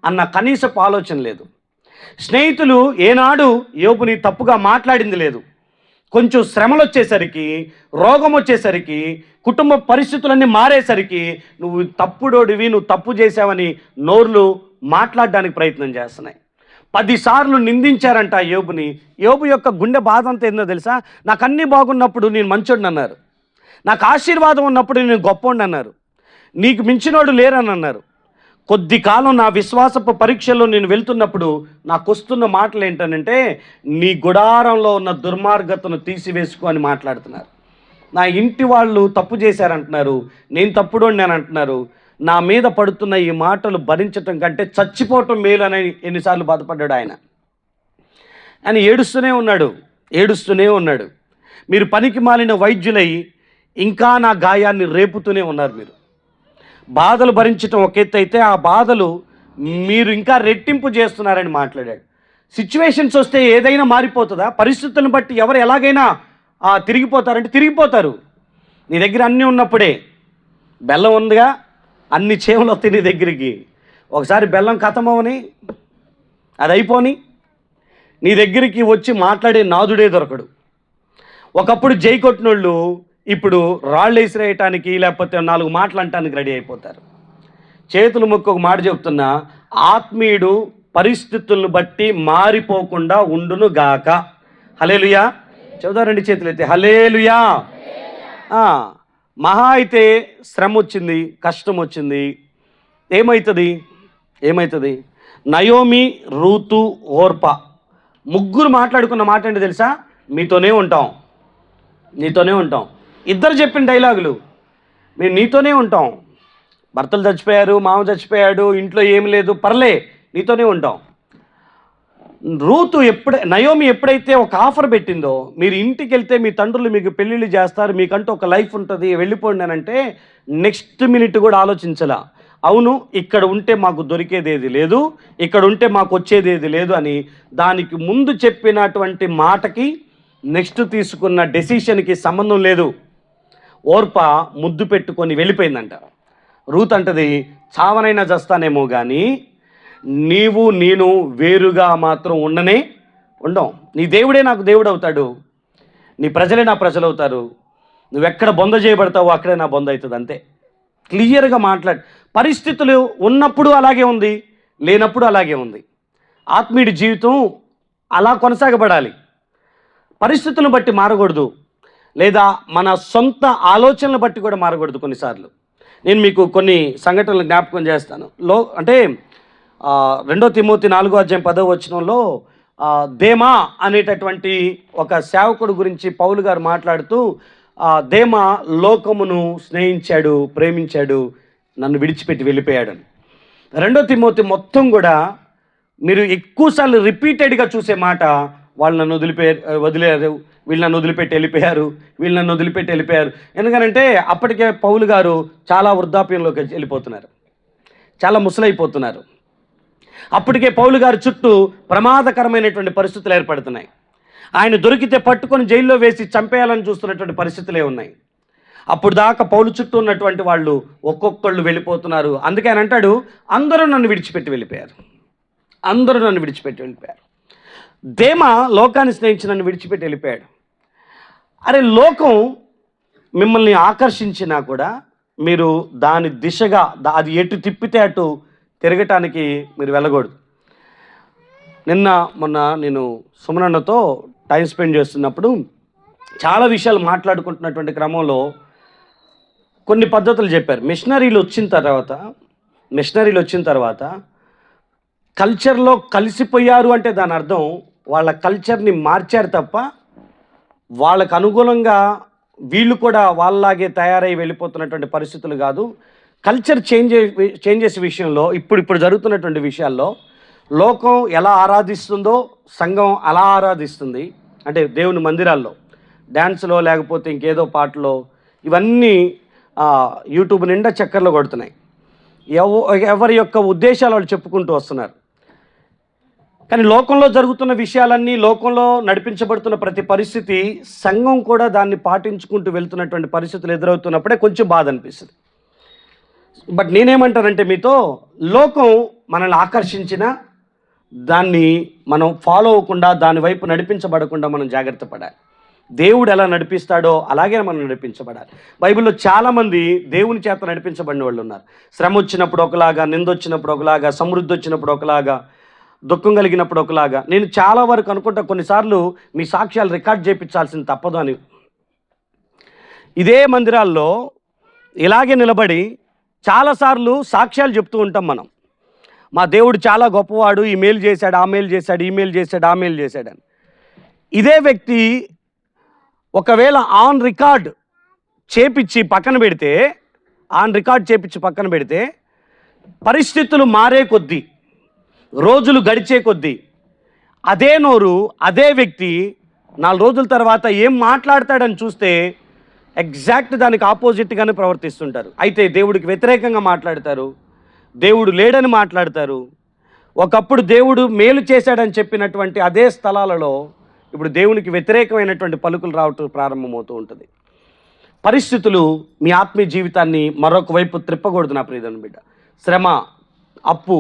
అన్న కనీసపు ఆలోచన లేదు. స్నేహితులు ఏనాడు యోబుని తప్పుగా మాట్లాడింది లేదు. కొంచెం శ్రమలు వచ్చేసరికి, రోగం వచ్చేసరికి, కుటుంబ పరిస్థితులన్నీ మారేసరికి నువ్వు తప్పుడోడివి, నువ్వు తప్పు చేసావని నోర్లు మాట్లాడడానికి ప్రయత్నం చేస్తున్నాయి. 10 సార్లు నిందించారంట యోబుని. యోబు యొక్క గుండె బాధ అంతా ఏందో తెలుసా? నాకు అన్నీ బాగున్నప్పుడు నేను మంచోడిని అన్నారు, నాకు ఆశీర్వాదం ఉన్నప్పుడు నేను గొప్పోడిని అన్నారు, నీకు మించినోడు లేరని అన్నారు. కొద్ది కాలం నా విశ్వాసపు పరీక్షల్లో నేను వెళ్తున్నప్పుడు నాకు వస్తున్న మాటలు ఏంటనంటే, నీ గుడారంలో ఉన్న దుర్మార్గతను తీసివేసుకో అని మాట్లాడుతున్నారు. నా ఇంటి వాళ్ళు తప్పు చేశారంటున్నారు, నేను తప్పుడోడిని అని అంటున్నారు. నా మీద పడుతున్న ఈ మాటలు భరించటం కంటే చచ్చిపోవటం మేలు అని ఎన్నిసార్లు బాధపడ్డాడు ఆయన. ఆయన ఏడుస్తూనే ఉన్నాడు. మీరు పనికి మాలిన వైద్యులై ఇంకా నా గాయాన్ని రేపుతూనే ఉన్నారు. మీరు బాధలు భరించటం ఒక ఎత్తు అయితే, ఆ బాధలు మీరు ఇంకా రెట్టింపు చేస్తున్నారని మాట్లాడాడు. సిచ్యువేషన్స్ వస్తే ఏదైనా మారిపోతుందా? పరిస్థితులను బట్టి ఎవరు ఎలాగైనా తిరిగిపోతారంటే తిరిగిపోతారు. నీ దగ్గర అన్నీ ఉన్నప్పుడే. బెల్లం ఉందిగా, అన్ని చేమలు వస్తాయి నీ దగ్గరికి. ఒకసారి బెల్లం ఖతమవని, అది అయిపోని, నీ దగ్గరికి వచ్చి మాట్లాడే నాదుడే దొరకడు. ఒకప్పుడు జై కొట్టినోళ్ళు ఇప్పుడు రాళ్ళు వేసిరేయటానికి లేకపోతే 4 మాటలు అంటానికి రెడీ అయిపోతారు. చేతులు మొక్కి ఒక మాట చెప్తున్నా, ఆత్మీయుడు పరిస్థితులను బట్టి మారిపోకుండా ఉండును గాక. హల్లెలూయా చెబుతారండి, చేతులు అయితే హల్లెలూయా. మహా అయితే శ్రమ వచ్చింది, కష్టం వచ్చింది, ఏమవుతుంది? నయోమి, రూతు, ఓర్పా ముగ్గురు మాట్లాడుకున్న మాట ఏంటి తెలుసా? నీతోనే ఉంటాం. ఇద్దరు చెప్పిన డైలాగులు, మేము నీతోనే ఉంటాం. భర్తలు చచ్చిపోయారు, మామ చచ్చిపోయాడు, ఇంట్లో ఏమి లేదు, పర్లే నీతోనే ఉంటాం. నయోమి ఎప్పుడైతే ఒక ఆఫర్ పెట్టిందో, మీరు ఇంటికి వెళ్తే మీ తండ్రులు మీకు పెళ్ళిళ్ళు చేస్తారు, మీకంటూ ఒక లైఫ్ ఉంటుంది, వెళ్ళిపోండి అని అంటే నెక్స్ట్ మినిట్ కూడా ఆలోచించలా. అవును, ఇక్కడ ఉంటే మాకు దొరికేదేది లేదు, ఇక్కడ ఉంటే మాకు వచ్చేదేది లేదు అని దానికి ముందు చెప్పినటువంటి మాటకి నెక్స్ట్ తీసుకున్న డెసిషన్కి సంబంధం లేదు. ఓర్ప ముద్దు పెట్టుకొని వెళ్ళిపోయిందంట. రూత్ అంటది, చావనైనా చస్తానేమో కానీ నీవు నేను వేరుగా మాత్రం ఉండం. నీ దేవుడే నాకు దేవుడు అవుతాడు, నీ ప్రజలే నా ప్రజలు అవుతారు, నువ్వెక్కడ బొంద చేయబడతావో అక్కడే నా బొంద అవుతుంది. అంతే క్లియర్గా మాట్లాడు. పరిస్థితులు ఉన్నప్పుడు అలాగే ఉంది, లేనప్పుడు అలాగే ఉంది. ఆత్మీయుడి జీవితం అలా కొనసాగబడాలి. పరిస్థితులను బట్టి మారకూడదు, లేదా మన సొంత ఆలోచనలు బట్టి కూడా మారకూడదు. కొన్నిసార్లు నేను మీకు కొన్ని సంఘటనలు జ్ఞాపకం చేస్తాను. అంటే 2 తిమోతి 4:10 దేమా అనేటటువంటి ఒక సేవకుడు గురించి పౌలు గారు మాట్లాడుతూ, దేమా లోకమును స్నేహించాడు, ప్రేమించాడు, నన్ను విడిచిపెట్టి వెళ్ళిపోయాడని. 2 తిమోతి మొత్తం కూడా మీరు ఎక్కువసార్లు రిపీటెడ్గా చూసే మాట, వాళ్ళు నన్ను వదిలేరు, వీళ్ళు నన్ను వదిలిపెట్టి వెళ్ళిపోయారు, వీళ్ళు నన్ను వదిలిపెట్టి వెళ్ళిపోయారు. ఎందుకనంటే అప్పటికే పౌలు గారు చాలా వృద్ధాప్యంలోకి వెళ్ళిపోతున్నారు, చాలా ముసలైపోతున్నారు. అప్పటికే పౌలు గారి చుట్టూ ప్రమాదకరమైనటువంటి పరిస్థితులు ఏర్పడుతున్నాయి. ఆయన దొరికితే పట్టుకొని జైల్లో వేసి చంపేయాలని చూస్తున్నటువంటి పరిస్థితులే ఉన్నాయి. అప్పుడు దాకా పౌలు చుట్టూ ఉన్నటువంటి వాళ్ళు ఒక్కొక్కళ్ళు వెళ్ళిపోతున్నారు. అందుకే ఆయన అంటాడు, అందరూ నన్ను విడిచిపెట్టి వెళ్ళిపోయారు, అందరూ నన్ను విడిచిపెట్టి వెళ్ళిపోయారు. దేమ లోకాన్ని స్నేహించి నన్ను విడిచిపెట్టి వెళ్ళిపోయాడు. అరే, లోకం మిమ్మల్ని ఆకర్షించినా కూడా మీరు దాని దిశగా అది ఎటు తిప్పితే అటు తిరగటానికి మీరు వెళ్ళకూడదు. మొన్న నేను సుమనన్నతో టైం స్పెండ్ చేస్తున్నప్పుడు చాలా విషయాలు మాట్లాడుకుంటున్నటువంటి క్రమంలో కొన్ని పద్ధతులు చెప్పారు. మిషనరీలు వచ్చిన తర్వాత కల్చర్లో కలిసిపోయారు అంటే దాని అర్థం వాళ్ళ కల్చర్ని మార్చారు తప్ప వాళ్ళకు అనుగుణంగా వీళ్ళు కూడా వాళ్ళలాగే తయారై వెళ్ళిపోతున్నటువంటి పరిస్థితులు కాదు. కల్చర్ చేంజెస్ విషయంలో ఇప్పుడు జరుగుతున్నటువంటి విషయాల్లో లోకం ఎలా ఆరాధిస్తుందో సంఘం అలా ఆరాధిస్తుంది. అంటే దేవుని మందిరాల్లో డ్యాన్స్లో లేకపోతే ఇంకేదో పాటలో ఇవన్నీ యూట్యూబ్ నిండా చక్కర్లు కొడుతున్నాయి. ఎవరి యొక్క ఉద్దేశాలు వాళ్ళు చెప్పుకుంటూ వస్తున్నారు. కానీ లోకంలో జరుగుతున్న విషయాలన్నీ, లోకంలో నడిపించబడుతున్న ప్రతి పరిస్థితి సంఘం కూడా దాన్ని పాటించుకుంటూ వెళ్తున్నటువంటి పరిస్థితులు ఎదురవుతున్నప్పుడే కొంచెం బాధ అనిపిస్తుంది. బట్ నేనేమంటానంటే మీతో, లోకం మనల్ని ఆకర్షించిన దాన్ని మనం ఫాలో అవ్వకుండా, దాని వైపు నడిపించబడకుండా మనం జాగ్రత్త పడాలి. దేవుడు ఎలా నడిపిస్తాడో అలాగే మనం నడిపించబడాలి. బైబిల్లో చాలామంది దేవుని చేత నడిపించబడిన వాళ్ళు ఉన్నారు. శ్రమ వచ్చినప్పుడు ఒకలాగా, నింద వచ్చినప్పుడు ఒకలాగా, సమృద్ధి వచ్చినప్పుడు ఒకలాగా, దుఃఖం కలిగినప్పుడు ఒకలాగా. నేను చాలా వరకు అనుకుంటా కొన్నిసార్లు మీ సాక్ష్యాలు రికార్డ్ చేయించాల్సింది తప్పదు అని. ఇదే మందిరాల్లో ఇలాగే నిలబడి చాలాసార్లు సాక్ష్యాలు చెప్తూ ఉంటాం మనం. మా దేవుడు చాలా గొప్పవాడు, ఈ మేలు చేశాడు, ఆ మేలు చేశాడు, ఈ మేలు చేశాడు, ఆ మేలు చేశాడని. ఇదే వ్యక్తి ఒకవేళ ఆన్ రికార్డ్ చేపించి పక్కన పెడితే పరిస్థితులు మారే కొద్దీ, రోజులు గడిచే కొద్దీ అదే నోరు, అదే వ్యక్తి 4 రోజుల తర్వాత ఏం మాట్లాడతాడని చూస్తే ఎగ్జాక్ట్ దానికి ఆపోజిట్గానే ప్రవర్తిస్తుంటారు. అయితే దేవుడికి వ్యతిరేకంగా మాట్లాడతారు, దేవుడు లేడని మాట్లాడతారు. ఒకప్పుడు దేవుడు మేలు చేశాడని చెప్పినటువంటి అదే స్థలాలలో ఇప్పుడు దేవునికి వ్యతిరేకమైనటువంటి పలుకులు రావటం ప్రారంభమవుతూ ఉంటుంది. పరిస్థితులు మీ ఆత్మీయ జీవితాన్ని మరొక వైపు త్రిప్పకూడదు నా ప్రియమైన బిడ్డ. శ్రమ, అప్పు,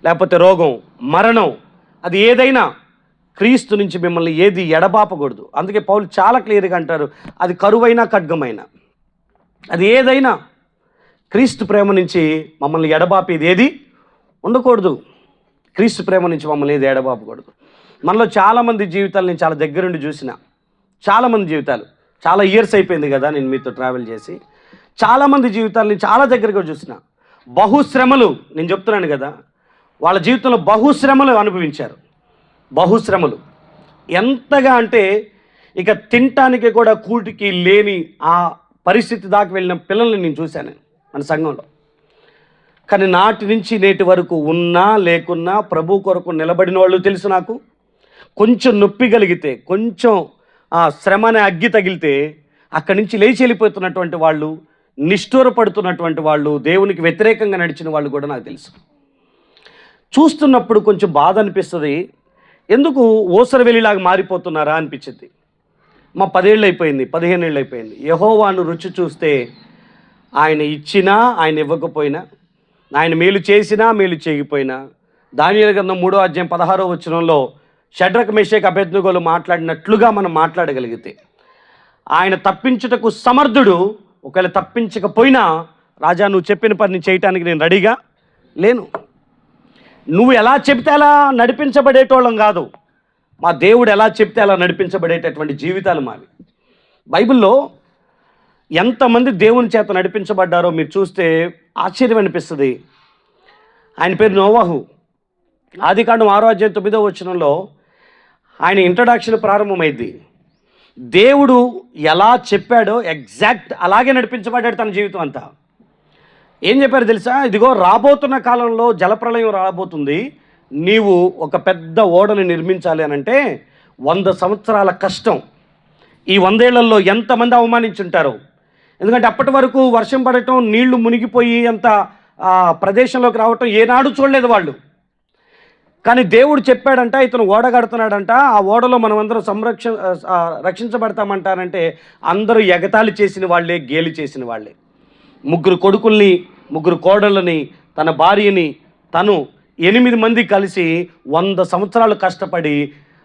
లేకపోతే రోగం, మరణం, అది ఏదైనా క్రీస్తు నుంచి మిమ్మల్ని ఏది ఎడబాపకూడదు. అందుకే పౌలు చాలా క్లియర్గా అంటారు, అది కరువైనా ఖడ్గమైన, అది ఏదైనా క్రీస్తు ప్రేమ నుంచి మమ్మల్ని ఎడబాపేది ఏది ఉండకూడదు. క్రీస్తు ప్రేమ నుంచి మమ్మల్ని ఏది ఎడబాపకూడదు. మనలో చాలామంది జీవితాలు నేను చాలా దగ్గరుండి చూసిన, చాలామంది జీవితాలు, చాలా ఇయర్స్ అయిపోయింది కదా నేను మీతో ట్రావెల్ చేసి, చాలామంది జీవితాలని చాలా దగ్గరగా చూసిన. బహుశ్రమలు, నేను చెప్తున్నాను కదా, వాళ్ళ జీవితంలో బహుశ్రమలు అనుభవించారు. బహుశ్రమలు ఎంతగా అంటే ఇక తినటానికి కూడా కూటికి లేని ఆ పరిస్థితి దాకా వెళ్ళిన పిల్లల్ని నేను చూశాను మన సంఘంలో. కానీ నాటి నుంచి నేటి వరకు ఉన్నా లేకున్నా ప్రభు కొరకు నిలబడిన వాళ్ళు తెలుసు నాకు. కొంచెం నొప్పి కలిగితే, కొంచెం శ్రమ అనే అగ్గి తగిలితే అక్కడి నుంచి లేచి వెళ్ళిపోతున్నటువంటి వాళ్ళు, నిష్ఠూరపడుతున్నటువంటి వాళ్ళు, దేవునికి వ్యతిరేకంగా నడిచిన వాళ్ళు కూడా నాకు తెలుసు. చూస్తున్నప్పుడు కొంచెం బాధ అనిపిస్తుంది. ఎందుకు ఓసరవెల్లిలాగా మారిపోతున్నారా అనిపించింది. మా 10 ఏళ్ళు అయిపోయింది, 15 ఏళ్ళు అయిపోయింది. యెహోవాను రుచి చూస్తే ఆయన ఇచ్చినా, ఆయన ఇవ్వకపోయినా, ఆయన మేలు చేసినా, మేలు చేయకపోయినా, దానియేలు గ్రంథం 3వ అధ్యాయం 16వ వచనంలో షడ్రక్ మేషక్ అబేద్నెగోలు మాట్లాడినట్లుగా మనం మాట్లాడగలిగితే, ఆయన తప్పించుటకు సమర్థుడు. ఒకవేళ తప్పించకపోయినా, రాజా నువ్వు చెప్పిన పని చేయటానికి నేను రెడీగా లేను. నువ్వు ఎలా చెప్తే అలా నడిపించబడేటోళ్ళం కాదు, మా దేవుడు ఎలా చెప్తే అలా నడిపించబడేటటువంటి జీవితాలు మావి. బైబిల్లో ఎంతమంది దేవుని చేత నడిపించబడ్డారో మీరు చూస్తే ఆశ్చర్యం అనిపిస్తుంది. ఆయన పేరు నోవాహు. ఆదికాండం 6వ అధ్యాయం 9వ వచనంలో ఆయన ఇంట్రడక్షన్ ప్రారంభమైంది. దేవుడు ఎలా చెప్పాడో ఎగ్జాక్ట్ అలాగే నడిపించబడ్డాడు తన జీవితం అంతా. ఏం చెప్పారు తెలుసా? ఇదిగో రాబోతున్న కాలంలో జలప్రళయం రాబోతుంది, నీవు ఒక పెద్ద ఓడని నిర్మించాలి అని అంటే 100 సంవత్సరాల కష్టం. ఈ 100 ఏళ్లలో ఎంతమంది అవమానించుంటారో. ఎందుకంటే అప్పటి వరకు వర్షం పడటం, నీళ్లు మునిగిపోయి అంత ప్రదేశంలోకి రావటం ఏనాడు చూడలేదు వాళ్ళు. కానీ దేవుడు చెప్పాడంట, ఇతను ఓడ కడుతున్నాడంట, ఆ ఓడలో మనం అందరం రక్షించబడతామంటారంటే అందరూ ఎగతాళి చేసిన వాళ్ళే, గేలి చేసిన వాళ్ళే. 3 కొడుకుల్ని, 3 కోడళ్ళని, తన భార్యని, తను 8 మంది కలిసి 100 సంవత్సరాలు కష్టపడి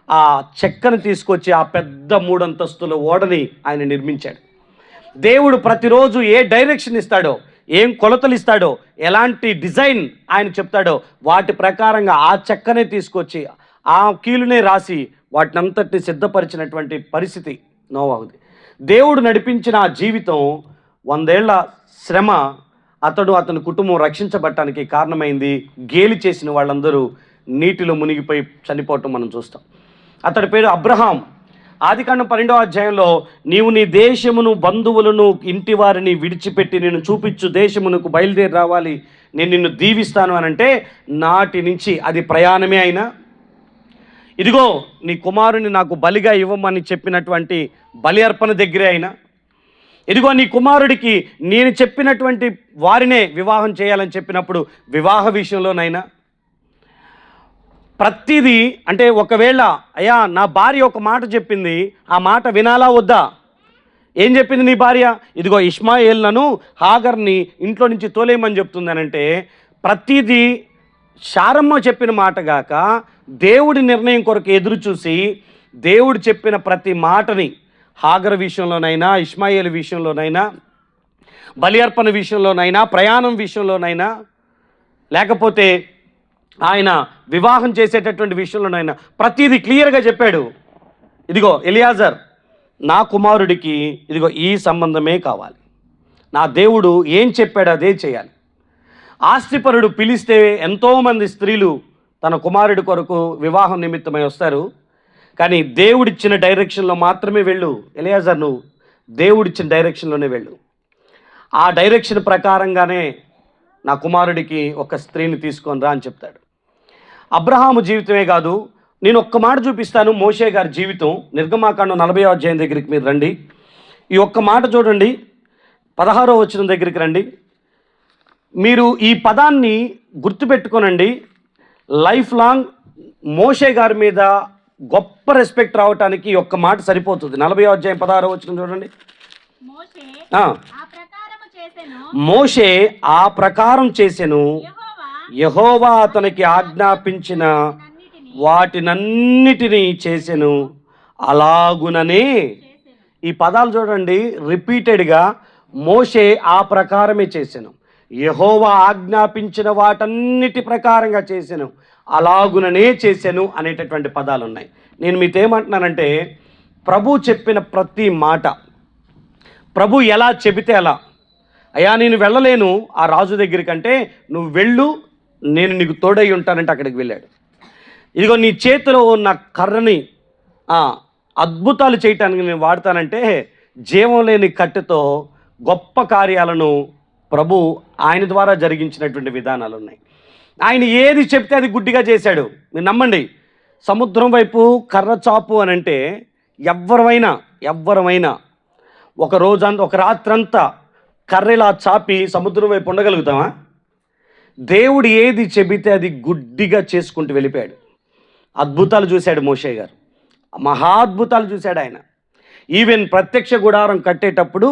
ఆ చెక్కను తీసుకొచ్చి ఆ పెద్ద 3 అంతస్తుల ఓడని ఆయన నిర్మించాడు. దేవుడు ప్రతిరోజు ఏ డైరెక్షన్ ఇస్తాడో, ఏం కొలతలు ఇస్తాడో, ఎలాంటి డిజైన్ ఆయన చెప్తాడో వాటి ప్రకారంగా ఆ చెక్కనే తీసుకొచ్చి ఆ కీలునే రాసి వాటినంతటిని సిద్ధపరిచినటువంటి పరిస్థితి నోవాహుది. దేవుడు నడిపించిన ఆ జీవితం, 100 ఏళ్ల శ్రమ అతని కుటుంబం రక్షించబడటానికి కారణమైంది. గేలి చేసిన వాళ్ళందరూ నీటిలో మునిగిపోయి చనిపోవటం మనం చూస్తాం. అతడి పేరు అబ్రహాం. ఆదికాండం 12వ అధ్యాయంలో, నీవు నీ దేశమును, బంధువులను, ఇంటి వారిని విడిచిపెట్టి నేను చూపించు దేశమునకు బయలుదేరి రావాలి, నేను నిన్ను దీవిస్తాను అని అంటే, నాటి నుంచి అది ప్రయాణమే అయినా, ఇదిగో నీ కుమారుని నాకు బలిగా ఇవ్వమని చెప్పినటువంటి బలి అర్పణ దగ్గరే అయినా, ఇదిగో నీ కుమారుడికి నేను చెప్పినటువంటి వారినే వివాహం చేయాలని చెప్పినప్పుడు వివాహ విషయంలోనైనా, ప్రతిదీ అంటే ఒకవేళ అయ్యా నా భార్య ఒక మాట చెప్పింది, ఆ మాట వినాలా వద్దా? ఏం చెప్పింది నీ భార్య? ఇదిగో ఇష్మాయేలును, హాగర్ని ఇంట్లో నుంచి తోలేయమని చెప్తుంది అని అంటే, ప్రతిదీ శారమ్మ చెప్పిన మాట గాక దేవుడి నిర్ణయం కొరకు ఎదురు చూసి దేవుడు చెప్పిన ప్రతి మాటని హాగర్ విషయంలోనైనా, ఇష్మాయేలు విషయంలోనైనా, బలి అర్పణ విషయంలోనైనా, ప్రయాణం విషయంలోనైనా, లేకపోతే ఆయన వివాహం చేసేటటువంటి విషయంలోనైనా ప్రతిదీ క్లియర్గా చెప్పాడు. ఇదిగో ఎలియాజర్ నా కుమారుడికి ఇదిగో ఈ సంబంధమే కావాలి, నా దేవుడు ఏం చెప్పాడు అదే చేయాలి. ఆస్తిపరుడు పిలిస్తే ఎంతోమంది స్త్రీలు తన కుమారుడి కొరకు వివాహం నిమిత్తమై వస్తారు. కానీ దేవుడిచ్చిన డైరెక్షన్లో మాత్రమే వెళ్ళు ఎలియాజర్, నువ్వు దేవుడిచ్చిన డైరెక్షన్లోనే వెళ్ళు, ఆ డైరెక్షన్ ప్రకారంగానే నా కుమారుడికి ఒక స్త్రీని తీసుకొని రా అని చెప్తాడు. అబ్రహాము జీవితమే కాదు, నేను ఒక్క మాట చూపిస్తాను. మోషే గారి జీవితం, నిర్గమాకాండం 40వ అధ్యాయం దగ్గరికి మీరు రండి. ఈ ఒక్క మాట చూడండి, 16వ వచనం దగ్గరికి రండి. మీరు ఈ పదాన్ని గుర్తుపెట్టుకోనండి. లైఫ్ లాంగ్ మోషే గారి మీద గొప్ప రెస్పెక్ట్ రావటానికి ఒక్క మాట సరిపోతుంది. 40వ అధ్యాయం 16వ వచనం చూడండి. మోషే ఆ ప్రకారం చేసెను, యెహోవా అతనికి ఆజ్ఞాపించిన వాటినన్నిటినీ చేసెను, అలాగుననే. ఈ పదాలు చూడండి, రిపీటెడ్గా మోషే ఆ ప్రకారమే చేసెను, యెహోవా ఆజ్ఞాపించిన వాటన్నిటి ప్రకారంగా చేసెను, అలాగుననే చేసెను అనేటటువంటి పదాలు ఉన్నాయి. నేను మీతో ఏమంటున్నానంటే, ప్రభు చెప్పిన ప్రతి మాట, ప్రభు ఎలా చెబితే అలా, అయ్యా నేను వెళ్ళలేను ఆ రాజు దగ్గరికి అంటే, నువ్వు వెళ్ళు, నేను నీకు తోడై ఉంటానంటే అక్కడికి వెళ్ళాడు. ఇదిగో నీ చేతిలో ఉన్న కర్రని అద్భుతాలు చేయటానికి నేను వాడతానంటే, జీవం లేని కట్టెతో గొప్ప కార్యాలను ప్రభు ఆయన ద్వారా జరిగించినటువంటి విధానాలు ఉన్నాయి. ఆయన ఏది చెప్తే అది గుడ్డిగా చేశాడు. మీరు నమ్మండి. సముద్రం వైపు కర్ర చాపు అని అంటే ఎవ్వరమైనా ఒక రాత్రంతా కర్రెలా చాపి సముద్రం వైపు ఉండగలుగుతామా? దేవుడు ఏది చెబితే అది గుడ్డిగా చేసుకుంటూ వెళ్ళిపోయాడు. అద్భుతాలు చూశాడు మోషే గారు, మహాద్భుతాలు చూశాడు ఆయన. ఈవెన్ ప్రత్యక్ష గుడారం కట్టేటప్పుడు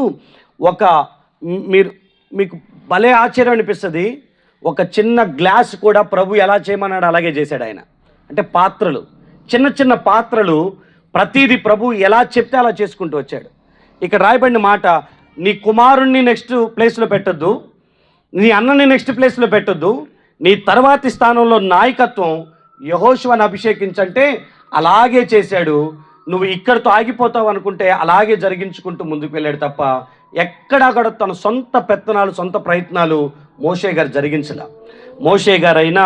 మీకు భలే ఆశ్చర్యం అనిపిస్తుంది. ఒక చిన్న గ్లాస్ కూడా ప్రభు ఎలా చేయమన్నాడు అలాగే చేశాడు ఆయన. అంటే పాత్రలు, చిన్న పాత్రలు, ప్రతిదీ ప్రభు ఎలా చెప్తే అలా చేసుకుంటూ వచ్చాడు. ఇక్కడ రాయబడిన మాట, నీ కుమారుణ్ణి నెక్స్ట్ ప్లేస్లో పెట్టొద్దు, నీ అన్నని నెక్స్ట్ ప్లేస్లో పెట్టొద్దు, నీ తర్వాతి స్థానంలో నాయకత్వం యెహోషువను అభిషేకించంటే అలాగే చేశాడు. నువ్వు ఇక్కడితో ఆగిపోతావు అనుకుంటే అలాగే జరిగించుకుంటూ ముందుకు వెళ్ళాడు తప్ప ఎక్కడా కూడా తన సొంత పెత్తనాలు, సొంత ప్రయత్నాలు మోషే గారు జరిగించలా. మోషే గారైనా,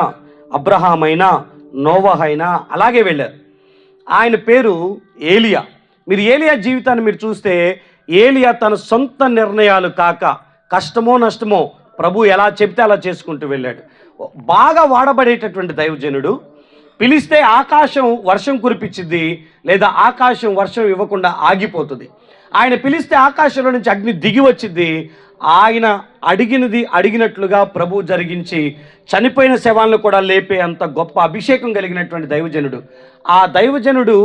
అబ్రహాం అయినా, నోవాహు అయినా అలాగే వెళ్ళారు. ఆయన పేరు ఏలియా. మీరు ఏలియా జీవితాన్ని మీరు చూస్తే, ఏలియా తన సొంత నిర్ణయాలు కాక కష్టమో నష్టమో ప్రభు ఎలా చెప్తే అలా చేసుకుంటూ వెళ్ళాడు. బాగా వాడబడేటటువంటి దైవజనుడు, పిలిస్తే ఆకాశం వర్షం కురిపించింది, లేదా ఆకాశం వర్షం ఇవ్వకుండా ఆగిపోతుంది. ఆయన పిలిస్తే ఆకాశంలో నుంచి అగ్ని దిగి వచ్చింది. ఆయన అడిగినది అడిగినట్లుగా ప్రభు జరిగించి చనిపోయిన శవాలను కూడా లేపే అంత గొప్ప అభిషేకం కలిగినటువంటి దైవజనుడు. ఆ దైవజనుడు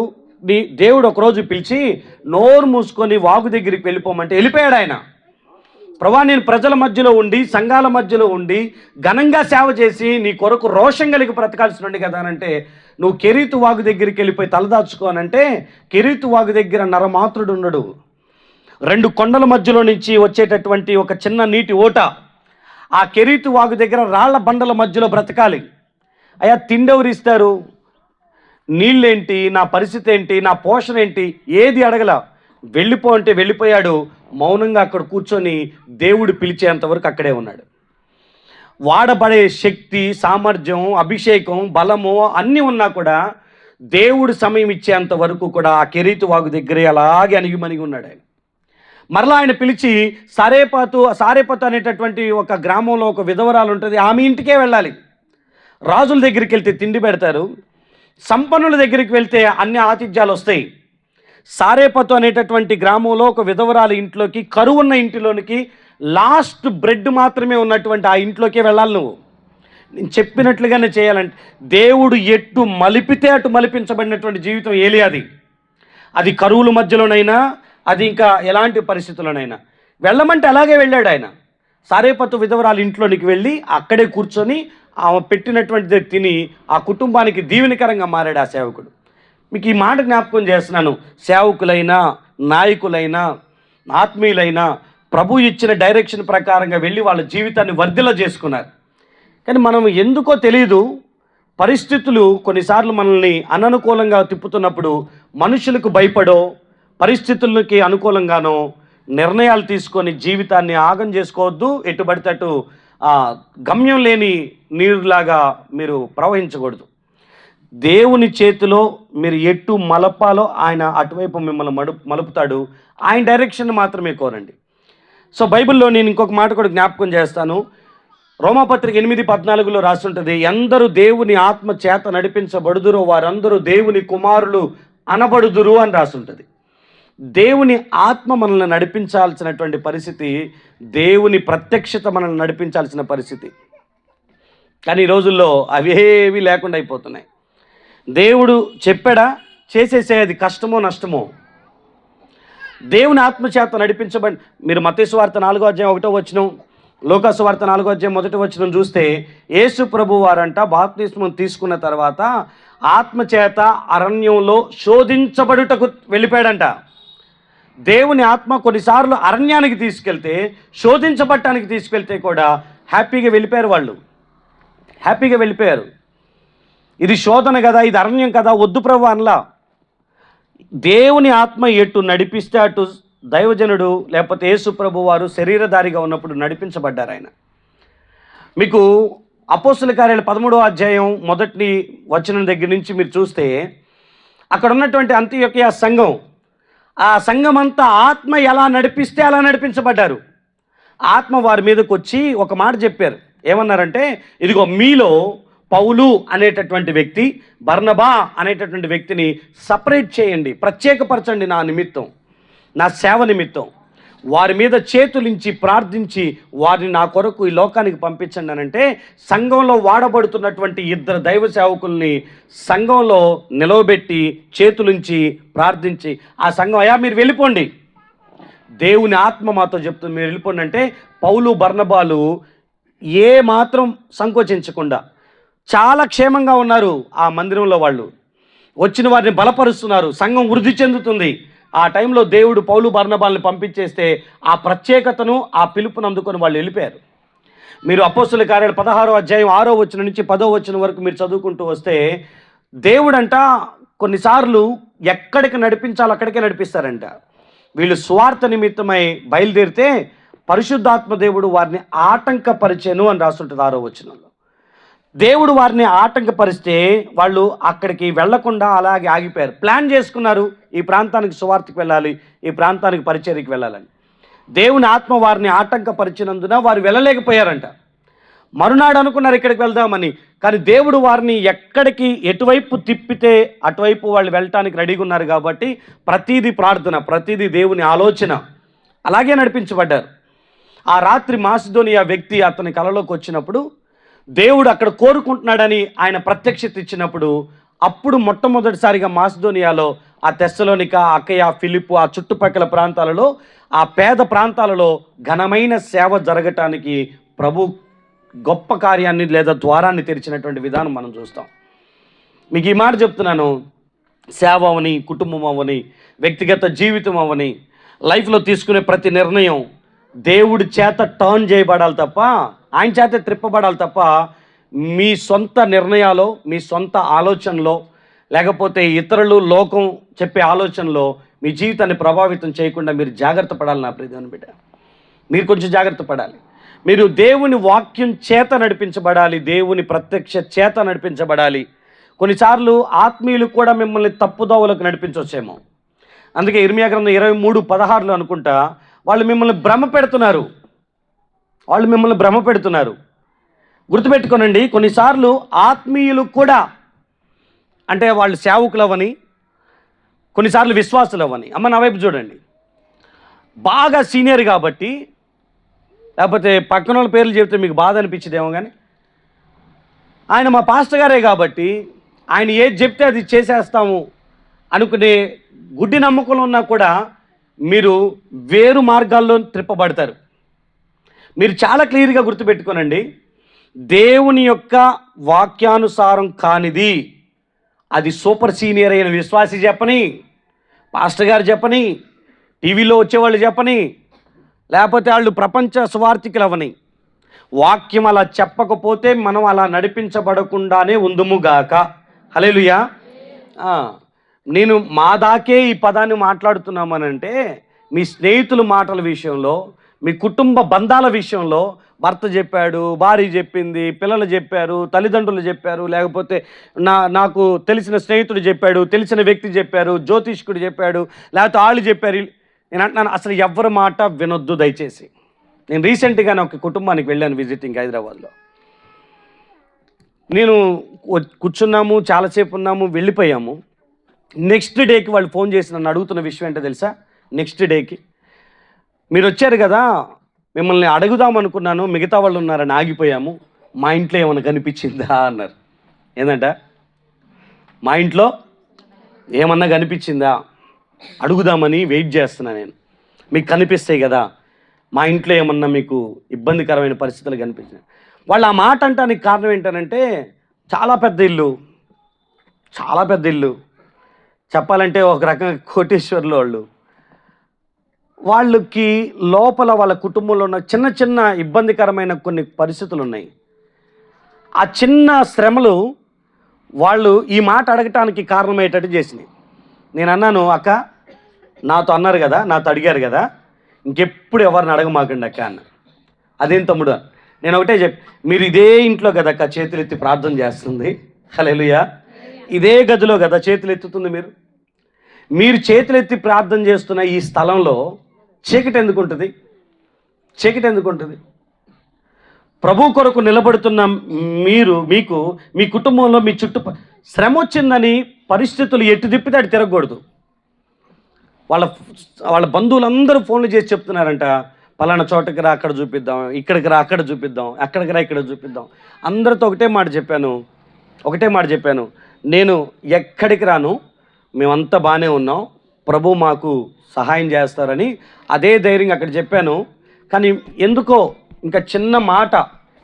దేవుడు ఒకరోజు పిలిచి నోరు మూసుకొని వాగు దగ్గరికి వెళ్ళిపోమంటే వెళ్ళిపోయాడు ఆయన. ప్రభా, నేను ప్రజల మధ్యలో ఉండి, సంఘాల మధ్యలో ఉండి ఘనంగా సేవ చేసి నీ కొరకు రోషం కలిగి బ్రతకాల్సినండి కదా అని అంటే, నువ్వు కెరీతు వాగు దగ్గరికి వెళ్ళిపోయి తలదాచుకోనంటే, కెరీతు వాగు దగ్గర నరమాతృడు ఉండడు. 2 కొండల మధ్యలో నుంచి వచ్చేటటువంటి ఒక చిన్న నీటి ఓట, ఆ కెరీతు వాగు దగ్గర రాళ్ల బండల మధ్యలో బ్రతకాలి. అయ్యా, తిండెవరు ఇస్తారు, నీళ్ళేంటి, నా పరిస్థితి ఏంటి, నా పోషణ ఏంటి, ఏది అడగల. వెళ్ళిపో అంటే వెళ్ళిపోయాడు. మౌనంగా అక్కడ కూర్చొని దేవుడు పిలిచేంతవరకు అక్కడే ఉన్నాడు. వాడబడే శక్తి, సామర్థ్యం, అభిషేకం, బలము అన్నీ ఉన్నా కూడా దేవుడు సమయం ఇచ్చేంత వరకు కూడా ఆ కెరీతు వాగు దగ్గరే అలాగే అణిగిమణిగి ఉన్నాడు ఆయన. మరలా ఆయన పిలిచి సారేపతు అనేటటువంటి ఒక గ్రామంలో ఒక విధవరాలు ఉంటుంది, ఆమె ఇంటికే వెళ్ళాలి. రాజుల దగ్గరికి వెళ్తే తిండి పెడతారు, సంపన్నుల దగ్గరికి వెళ్తే అన్ని ఆతిథ్యాలు వస్తాయి. సారేపతు అనేటటువంటి గ్రామంలో ఒక విధవరాలి ఇంట్లోకి, కరువున్న ఇంటిలోనికి లాస్ట్ బ్రెడ్ మాత్రమే ఉన్నటువంటి ఆ ఇంట్లోకే వెళ్ళాలి. నువ్వు నేను చెప్పినట్లుగానే చేయాలంటే, దేవుడు ఎట్టు మలిపితే అటు మలిపించబడినటువంటి జీవితం ఏలియాది. అది కరువుల మధ్యలోనైనా, అది ఇంకా ఎలాంటి పరిస్థితుల్లోనైనా వెళ్ళమంటే అలాగే వెళ్ళాడు ఆయన. సారేపతు విధవరాలు ఇంట్లోనికి వెళ్ళి అక్కడే కూర్చొని ఆమె పెట్టినటువంటిది తిని ఆ కుటుంబానికి దీవెనకరంగా మారాడు ఆ సేవకుడు. మీకు ఈ మాట జ్ఞాపకం చేస్తున్నాను. సేవకులైనా, నాయకులైనా, ఆత్మీయులైనా ప్రభు ఇచ్చిన డైరెక్షన్ ప్రకారంగా వెళ్ళి వాళ్ళ జీవితాన్ని వర్ధిల్ల చేసుకున్నారు. కానీ మనం ఎందుకో తెలియదు, పరిస్థితులు కొన్నిసార్లు మనల్ని అననుకూలంగా తిప్పుతున్నప్పుడు మనుషులకు భయపడో, పరిస్థితులకి అనుకూలంగానో నిర్ణయాలు తీసుకొని జీవితాన్ని ఆగం చేసుకోవద్దు. ఎటుబడితే అటు గమ్యం లేని నీరులాగా మీరు ప్రవహించకూడదు. దేవుని చేతిలో మీరు ఎటు మలపాలో ఆయన అటువైపు మిమ్మల్ని మలుపుతాడు. ఆయన డైరెక్షన్ మాత్రమే కోరండి. సో బైబిల్లో నేను ఇంకొక మాట కూడా జ్ఞాపకం చేస్తాను. రోమాపత్రిక 8:14 రాస్తుంటుంది, ఎందరూ దేవుని ఆత్మ చేత నడిపించబడుదురో వారందరూ దేవుని కుమారులు అనబడుదురు అని రాస్తుంటుంది. దేవుని ఆత్మ మనల్ని నడిపించాల్సినటువంటి పరిస్థితి, దేవుని ప్రత్యక్షత మనల్ని నడిపించాల్సిన పరిస్థితి. కానీ ఈ రోజుల్లో అవేవి లేకుండా అయిపోతున్నాయి. దేవుడు చెప్పాడా, చేసేసే, అది కష్టమో నష్టమో. దేవుని ఆత్మచేత నడిపించబడి, మీరు మత్తయి సువార్త 4:1 లూకా సువార్త 4:1 చూస్తే, యేసు ప్రభు వారంట బాప్తిస్మం తీసుకున్న తర్వాత ఆత్మచేత అరణ్యంలో శోధించబడుటకు వెళ్ళిపోయాడంట. దేవుని ఆత్మ కొన్నిసార్లు అరణ్యానికి తీసుకెళ్తే, శోధించబడటానికి తీసుకెళ్తే కూడా హ్యాపీగా వెళ్ళిపోయారు. వాళ్ళు హ్యాపీగా వెళ్ళిపోయారు. ఇది శోధన కదా, ఇది అరణ్యం కదా, వద్దు ప్రభు అనలా. దేవుని ఆత్మ ఎటు నడిపిస్తే అటు దైవజనుడు లేకపోతే యేసు ప్రభు వారు శరీరధారిగా ఉన్నప్పుడు నడిపించబడ్డారు ఆయన. మీకు అపోస్తుల కార్యాలు 13వ అధ్యాయం 1వ వచనం దగ్గర నుంచి మీరు చూస్తే, అక్కడ ఉన్నటువంటి అంతియోకియ సంఘం, ఆ సంఘం అంతా ఆత్మ ఎలా నడిపిస్తే అలా నడిపించబడ్డారు. ఆత్మ వారి మీదకి వచ్చి ఒక మాట చెప్పారు. ఏమన్నారంటే, ఇదిగో మీలో పౌలు అనేటటువంటి వ్యక్తి, బర్నబా అనేటటువంటి వ్యక్తిని సపరేట్ చేయండి, ప్రత్యేకపరచండి నా నిమిత్తం, నా సేవ నిమిత్తం. వారి మీద చేతులించి ప్రార్థించి వారిని నా కొరకు ఈ లోకానికి పంపించండి అని అంటే, సంఘంలో వాడబడుతున్నటువంటి 2 దైవ సేవకుల్ని సంఘంలో నిలవబెట్టి చేతులుంచి ప్రార్థించి, ఆ సంఘం, అయ్యా మీరు వెళ్ళిపోండి, దేవుని ఆత్మ మాతో చెప్తుంది మీరు వెళ్ళిపోండి అంటే, పౌలు బర్నబాలు ఏ మాత్రం సంకోచించకుండా చాలా క్షేమంగా ఉన్నారు. ఆ మందిరంలో వాళ్ళు వచ్చిన వారిని బలపరుస్తున్నారు, సంఘం వృద్ధి చెందుతుంది. ఆ టైంలో దేవుడు పౌలు బర్నబాల్ని పంపించేస్తే ఆ ప్రత్యేకతను, ఆ పిలుపును అందుకొని వాళ్ళు వెళ్ళిపోయారు. మీరు అపోస్తుల కార్యాలు 16వ అధ్యాయం 6వ వచనం నుంచి 10వ వచనం వరకు మీరు చదువుకుంటూ వస్తే, దేవుడంట కొన్నిసార్లు ఎక్కడికి నడిపించాలో అక్కడికే నడిపిస్తారంట. వీళ్ళు స్వార్థ నిమిత్తమై బయలుదేరితే పరిశుద్ధాత్మ దేవుడు వారిని ఆటంకపరిచెను అని రాస్తుంటుంది 6వ వచనంలో. దేవుడు వారిని ఆటంకపరిస్తే వాళ్ళు అక్కడికి వెళ్లకుండా అలాగే ఆగిపోయారు. ప్లాన్ చేసుకున్నారు, ఈ ప్రాంతానికి సువార్తకి వెళ్ళాలి, ఈ ప్రాంతానికి పరిచర్యకి వెళ్ళాలని. దేవుని ఆత్మ వారిని ఆటంకపరిచినందున వారు వెళ్ళలేకపోయారంట. మరునాడు అనుకున్నారు ఇక్కడికి వెళ్దామని, కానీ దేవుడు వారిని ఎక్కడికి ఎటువైపు తిప్పితే అటువైపు వాళ్ళు వెళ్ళటానికి రెడీగా ఉన్నారు కాబట్టి ప్రతీది ప్రార్థన, ప్రతీది దేవుని ఆలోచన, అలాగే నడిపించబడ్డారు. ఆ రాత్రి మాసిదోనియా వ్యక్తి అతని కలలోకి వచ్చినప్పుడు దేవుడు అక్కడ కోరుకుంటున్నాడని ఆయన ప్రత్యక్షత ఇచ్చినప్పుడు, అప్పుడు మొట్టమొదటిసారిగా మాసిదోనియాలో, ఆ తెస్సలోనిక, అకయ, ఫిలిప్పు, ఆ చుట్టుపక్కల ప్రాంతాలలో, ఆ పేద ప్రాంతాలలో ఘనమైన సేవ జరగటానికి ప్రభు గొప్ప కార్యాన్ని లేదా ద్వారాన్ని తెరిచినటువంటి విధానం మనం చూస్తాం. మీకు ఈ మాట చెప్తున్నాను, సేవ అవని, కుటుంబం అవని, వ్యక్తిగత జీవితం అవని, లైఫ్లో తీసుకునే ప్రతి నిర్ణయం దేవుడి చేత టర్న్ చేయబడాలి తప్ప, ఆయన చేత త్రిప్పబడాలి తప్ప, మీ సొంత నిర్ణయాలు, మీ సొంత ఆలోచనలో, లేకపోతే ఇతరులు లోకం చెప్పే ఆలోచనలో మీ జీవితాన్ని ప్రభావితం చేయకుండా మీరు జాగ్రత్త పడాలి. నా ప్రియమైన బిడ్డ, మీరు కొంచెం జాగ్రత్త పడాలి. మీరు దేవుని వాక్యం చేత నడిపించబడాలి, దేవుని ప్రత్యక్ష చేత నడిపించబడాలి. కొన్నిసార్లు ఆత్మీయులు కూడా మిమ్మల్ని తప్పుదోవలకు నడిపించవచ్చేమో. అందుకే ఇర్మియా గ్రంథం 23:16 అనుకుంటా, వాళ్ళు మిమ్మల్ని భ్రమ పెడుతున్నారు. గుర్తుపెట్టుకోనండి, కొన్నిసార్లు ఆత్మీయులు కూడా, అంటే వాళ్ళు సేవకులు అవని, కొన్నిసార్లు విశ్వాసులు అవని, అమ్మ నా వైపు చూడండి, బాగా సీనియర్ కాబట్టి, లేకపోతే పక్కన వాళ్ళ పేర్లు చెబితే మీకు బాధ అనిపించేదేమో, కానీ ఆయన మా పాస్టర్ గారే కాబట్టి ఆయన ఏది చెప్తే అది చేసేస్తాము అనుకునే గుడ్డి నమ్మకంలో ఉన్నా కూడా మీరు వేరు మార్గాల్లో త్రిప్పబడతారు. మీరు చాలా క్లియర్గా గుర్తుపెట్టుకోనండి, దేవుని యొక్క వాక్యానుసారం కానిది అది సూపర్ సీనియర్ అయిన విశ్వాసి చెప్పని, పాస్టర్ గారు చెప్పని, టీవీలో వచ్చేవాళ్ళు చెప్పని, లేకపోతే వాళ్ళు ప్రపంచ స్వార్థికులు అవని, వాక్యం అలా చెప్పకపోతే మనం అలా నడిపించబడకుండానే ఉందుముగాక. హల్లెలూయా. నేను మా దాకే ఈ పదాన్ని మాట్లాడుతున్నామనంటే, మీ స్నేహితుల మాటల విషయంలో, మీ కుటుంబ బంధాల విషయంలో, భర్త చెప్పాడు, భార్య చెప్పింది, పిల్లలు చెప్పారు, తల్లిదండ్రులు చెప్పారు, లేకపోతే నాకు తెలిసిన స్నేహితుడు చెప్పాడు, తెలిసిన వ్యక్తి చెప్పారు, జ్యోతిష్కుడు చెప్పాడు, లేకపోతే వాళ్ళు చెప్పారు. నేను అంటున్నాను, అసలు ఎవరి మాట వినొద్దు దయచేసి. నేను రీసెంట్గానే ఒక కుటుంబానికి వెళ్ళాను విజిటింగ్ హైదరాబాద్లో. నేను కూర్చున్నాము, చాలాసేపు ఉన్నాము, వెళ్ళిపోయాము. నెక్స్ట్ డేకి వాళ్ళు ఫోన్ చేసి నన్ను అడుగుతున్న విషయం ఏంటో తెలుసా? నెక్స్ట్ డేకి, మీరు వచ్చారు కదా, మిమ్మల్ని అడుగుదాం అనుకున్నాను, మిగతా వాళ్ళు ఉన్నారని ఆగిపోయాము, మా ఇంట్లో ఏమైనా కనిపించిందా అన్నారు. ఏంటంట, మా ఇంట్లో ఏమన్నా కనిపించిందా అడుగుదామని వెయిట్ చేస్తున్నా నేను. మీకు కనిపిస్తాయి కదా, మా ఇంట్లో ఏమన్నా మీకు ఇబ్బందికరమైన పరిస్థితులు కనిపించినాయి. వాళ్ళు ఆ మాట అంటానికి కారణం ఏంటనంటే, చాలా పెద్ద ఇల్లు, చెప్పాలంటే ఒక రకంగా కోటేశ్వర్లు వాళ్ళకి లోపల వాళ్ళ కుటుంబంలో ఉన్న చిన్న చిన్న ఇబ్బందికరమైన కొన్ని పరిస్థితులు ఉన్నాయి. ఆ చిన్న శ్రమలు వాళ్ళు ఈ మాట అడగటానికి కారణమయ్యేటట్టు చేసినాయి. నేను అన్నాను, అక్క నాతో అన్నారు కదా, నాతో అడిగారు కదా, ఇంకెప్పుడు ఎవరిని అడగమాకండి అక్క అన్న. అదేం తమ్ముడు, నేను ఒకటే మీరు ఇదే ఇంట్లో కదా అక్క చేతులెత్తి ప్రార్థన చేస్తుంది, హల్లెలూయా, ఇదే గదిలో కదా చేతులు ఎత్తుతుంది. మీరు చేతులెత్తి ప్రార్థన చేస్తున్న ఈ స్థలంలో చీకటి ఎందుకు ఉంటుంది? ప్రభు కొరకు నిలబడుతున్న మీకు మీ కుటుంబంలో మీ శ్రమ వచ్చిందని పరిస్థితులు ఎటు తిప్పితే అటు తిరగకూడదు. వాళ్ళ బంధువులందరూ ఫోన్లు చేసి చెప్తున్నారంట, పలానా చోటకి రా అక్కడ చూపిద్దాం, ఇక్కడికి రా అక్కడ చూపిద్దాం, అక్కడికి రా ఇక్కడ చూపిద్దాం. అందరితో ఒకటే మాట చెప్పాను, నేను ఎక్కడికి రాను, మేమంతా బాగానే ఉన్నాం, ప్రభు మాకు సహాయం చేస్తారని అదే ధైర్యంగా అక్కడ చెప్పాను. కానీ ఎందుకో ఇంకా చిన్న మాట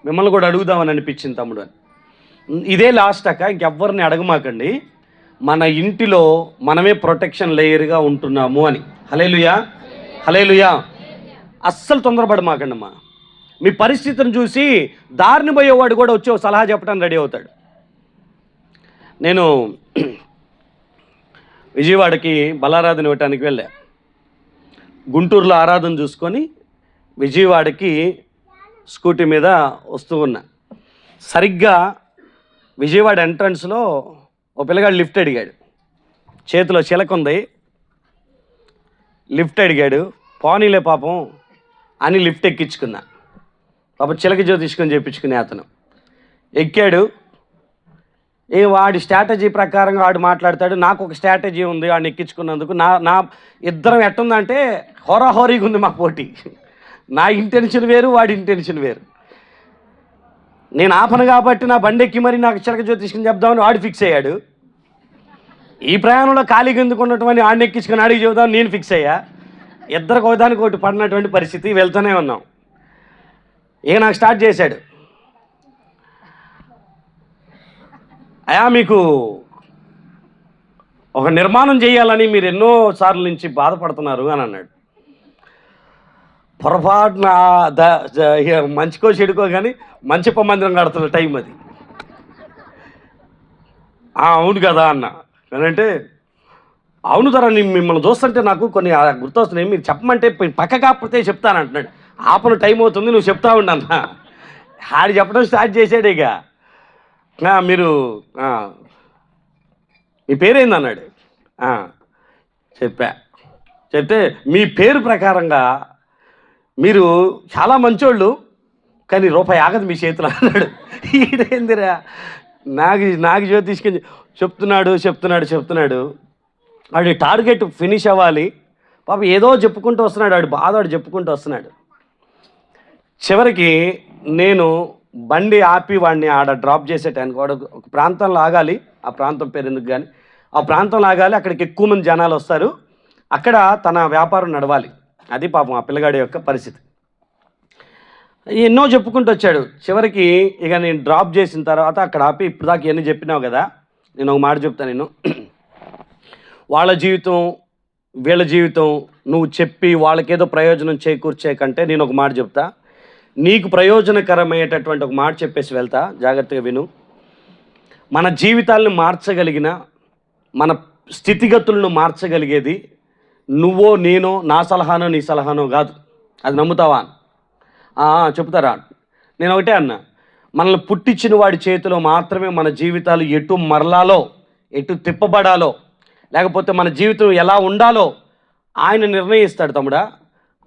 మిమ్మల్ని కూడా అడుగుదామని అనిపించింది తమ్ముడు అని. ఇదే లాస్ట్ అక్క, ఇంకెవ్వరిని అడగమాకండి, మన ఇంటిలో మనమే ప్రొటెక్షన్ లేయర్గా ఉంటున్నాము అని. హల్లెలూయా. అస్సలు తొందరపడమాకండి అమ్మా. మీ పరిస్థితిని చూసి దారిని పోయేవాడు కూడా వచ్చి సలహా చెప్పడానికి రెడీ అవుతాడు. నేను విజయవాడకి బలారాధన ఇవ్వటానికి వెళ్ళా. గుంటూరులో ఆరాధన చూసుకొని విజయవాడకి స్కూటీ మీద వస్తూ ఉన్నా. సరిగ్గా విజయవాడ ఎంట్రన్స్లో ఓ పిల్లగాడు లిఫ్ట్ అడిగాడు, చేతిలో చిలక ఉంది, లిఫ్ట్ అడిగాడు. పోనీలే పాపం అని లిఫ్ట్ ఎక్కించుకున్నా. పాప చిలక జ్యోతిష్కం చెప్పించుకునే అతను ఎక్కాడు. వాడి స్ట్రాటజీ ప్రకారంగా వాడు మాట్లాడతాడు. నాకు ఒక స్ట్రాటజీ ఉంది వాడిని ఎక్కించుకున్నందుకు. నా ఇద్దరం ఎట్టుందంటే హోరాహోరీగా ఉంది మా పోటీ. నా ఇంటెన్షన్ వేరు, వాడి ఇంటెన్షన్ వేరు. నేను ఆపను కాబట్టి నా బండి ఎక్కి మరి నాకు చిలక జ్యోతిష్కం చెప్దామని వాడు ఫిక్స్ అయ్యాడు. ఈ ప్రయాణంలో ఖాళీగా ఎందుకు ఉన్నటువంటి వాడిని ఎక్కించుకుని అడిగి చెబుదామని నేను ఫిక్స్ అయ్యా. ఇద్దరికి ఒకదానికి ఒకటి పడినటువంటి పరిస్థితి. వెళ్తూనే ఉన్నాం. నాకు స్టార్ట్ చేశాడు, అయా మీకు ఒక నిర్మాణం చేయాలని మీరు ఎన్నో సార్లు నుంచి బాధపడుతున్నారు అని అన్నాడు. పొరపాటున మంచికో చెడుకో కానీ మంచిప్ప మందిరం కడుతున్న టైం అది. అవును కదా అన్న. అంటే అవును ధర మిమ్మల్ని చూస్తుంటే నాకు కొన్ని గుర్తొస్తున్నాయి, మీరు చెప్పమంటే పక్క కాకపోతే చెప్తాను అంటున్నాడు. ఆపను టైం అవుతుంది, నువ్వు చెప్తా ఉండన్నా. ఆడు చెప్పడం స్టార్ట్ చేశాడు. ఇక మీరు మీ పేరేంది అన్నాడు. చెప్తే మీ పేరు ప్రకారంగా మీరు చాలా మంచోళ్ళు, కానీ రూపాయి ఆగదు మీ చేతిలో అన్నాడు. ఈడేందిరా నాకు జ్యోతిష్కం చెప్తున్నాడు. వాడి టార్గెట్ ఫినిష్ అవ్వాలి. పాప ఏదో చెప్పుకుంటూ వస్తున్నాడు, వాడు బాధ వాడు చెప్పుకుంటూ వస్తున్నాడు. చివరికి నేను బండి ఆపి వాడిని ఆడ డ్రాప్ చేసేటానికి వాడు ఒక ప్రాంతంలో ఆగాలి. ఆ ప్రాంతం పేరు ఎందుకు కానీ ఆ ప్రాంతంలో ఆగాలి. అక్కడికి ఎక్కువ మంది జనాలు వస్తారు. అక్కడ తన వ్యాపారం నడవాలి. అది పాపం ఆ పిల్లగాడి యొక్క పరిస్థితి. ఎన్నో చెప్పుకుంటూ వచ్చాడు. చివరికి ఇక నేను డ్రాప్ చేసిన తర్వాత అక్కడ ఆపి, ఇప్పుడు దాకా ఇవన్నీ చెప్పినావు కదా, నేను ఒక మాట చెప్తాను. నేను వాళ్ళ జీవితం వీళ్ళ జీవితం నువ్వు చెప్పి వాళ్ళకేదో ప్రయోజనం చేకూర్చే కంటే నేను ఒక మాట చెప్తా, నీకు ప్రయోజనకరమయ్యేటటువంటి ఒక మాట చెప్పేసి వెళ్తా, జాగ్రత్తగా విను. మన జీవితాలను మార్చగలిగిన, మన స్థితిగతులను మార్చగలిగేది నువ్వో నేనో, నా సలహానో నీ సలహానో కాదు. అది నమ్ముతావా? చెప్తారా? నేను ఒకటే అన్నా, మనల్ని పుట్టించిన వాడి చేతిలో మాత్రమే మన జీవితాలు ఎటు మరలాలో, ఎటు తిప్పబడాలో, లేకపోతే మన జీవితం ఎలా ఉండాలో ఆయన నిర్ణయిస్తాడు తమ్ముడా.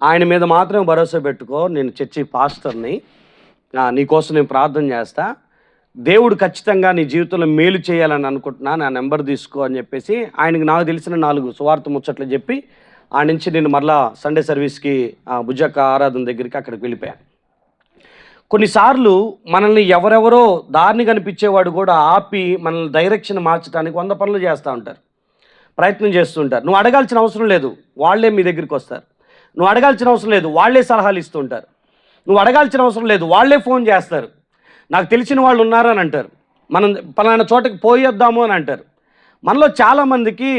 ఆయన మీద మాత్రమే భరోసా పెట్టుకో. నేను చర్చి పాస్టర్ని, నీకోసం నేను ప్రార్థన చేస్తా. దేవుడు ఖచ్చితంగా నీ జీవితంలో మేలు చేయాలని అనుకుంటున్నా, నా నెంబర్ తీసుకో అని చెప్పేసి ఆయనకి నాకు తెలిసిన 4 సువార్త ముచ్చట్లు చెప్పి ఆ నుంచి నేను మరలా సండే సర్వీస్కి బుజ్జక్క ఆరాధన దగ్గరికి అక్కడికి వెళ్ళిపోయాను. కొన్నిసార్లు మనల్ని ఎవరెవరో దారిని కనిపించేవాడు కూడా ఆపి మనల్ని డైరెక్షన్ మార్చడానికి 100 పనులు చేస్తూ ఉంటారు, ప్రయత్నం చేస్తుంటారు. నువ్వు అడగాల్సిన అవసరం లేదు, వాళ్ళే మీ దగ్గరికి వస్తారు. నువ్వు అడగాల్సిన అవసరం లేదు, వాళ్ళే సలహాలు ఇస్తుంటారు. నువ్వు అడగాల్సిన అవసరం లేదు, వాళ్ళే ఫోన్ చేస్తారు. నాకు తెలిసిన వాళ్ళు ఉన్నారు అని అంటారు, మనం పలానా చోటకి పోయొద్దాము అని అంటారు. మనలో చాలామందికి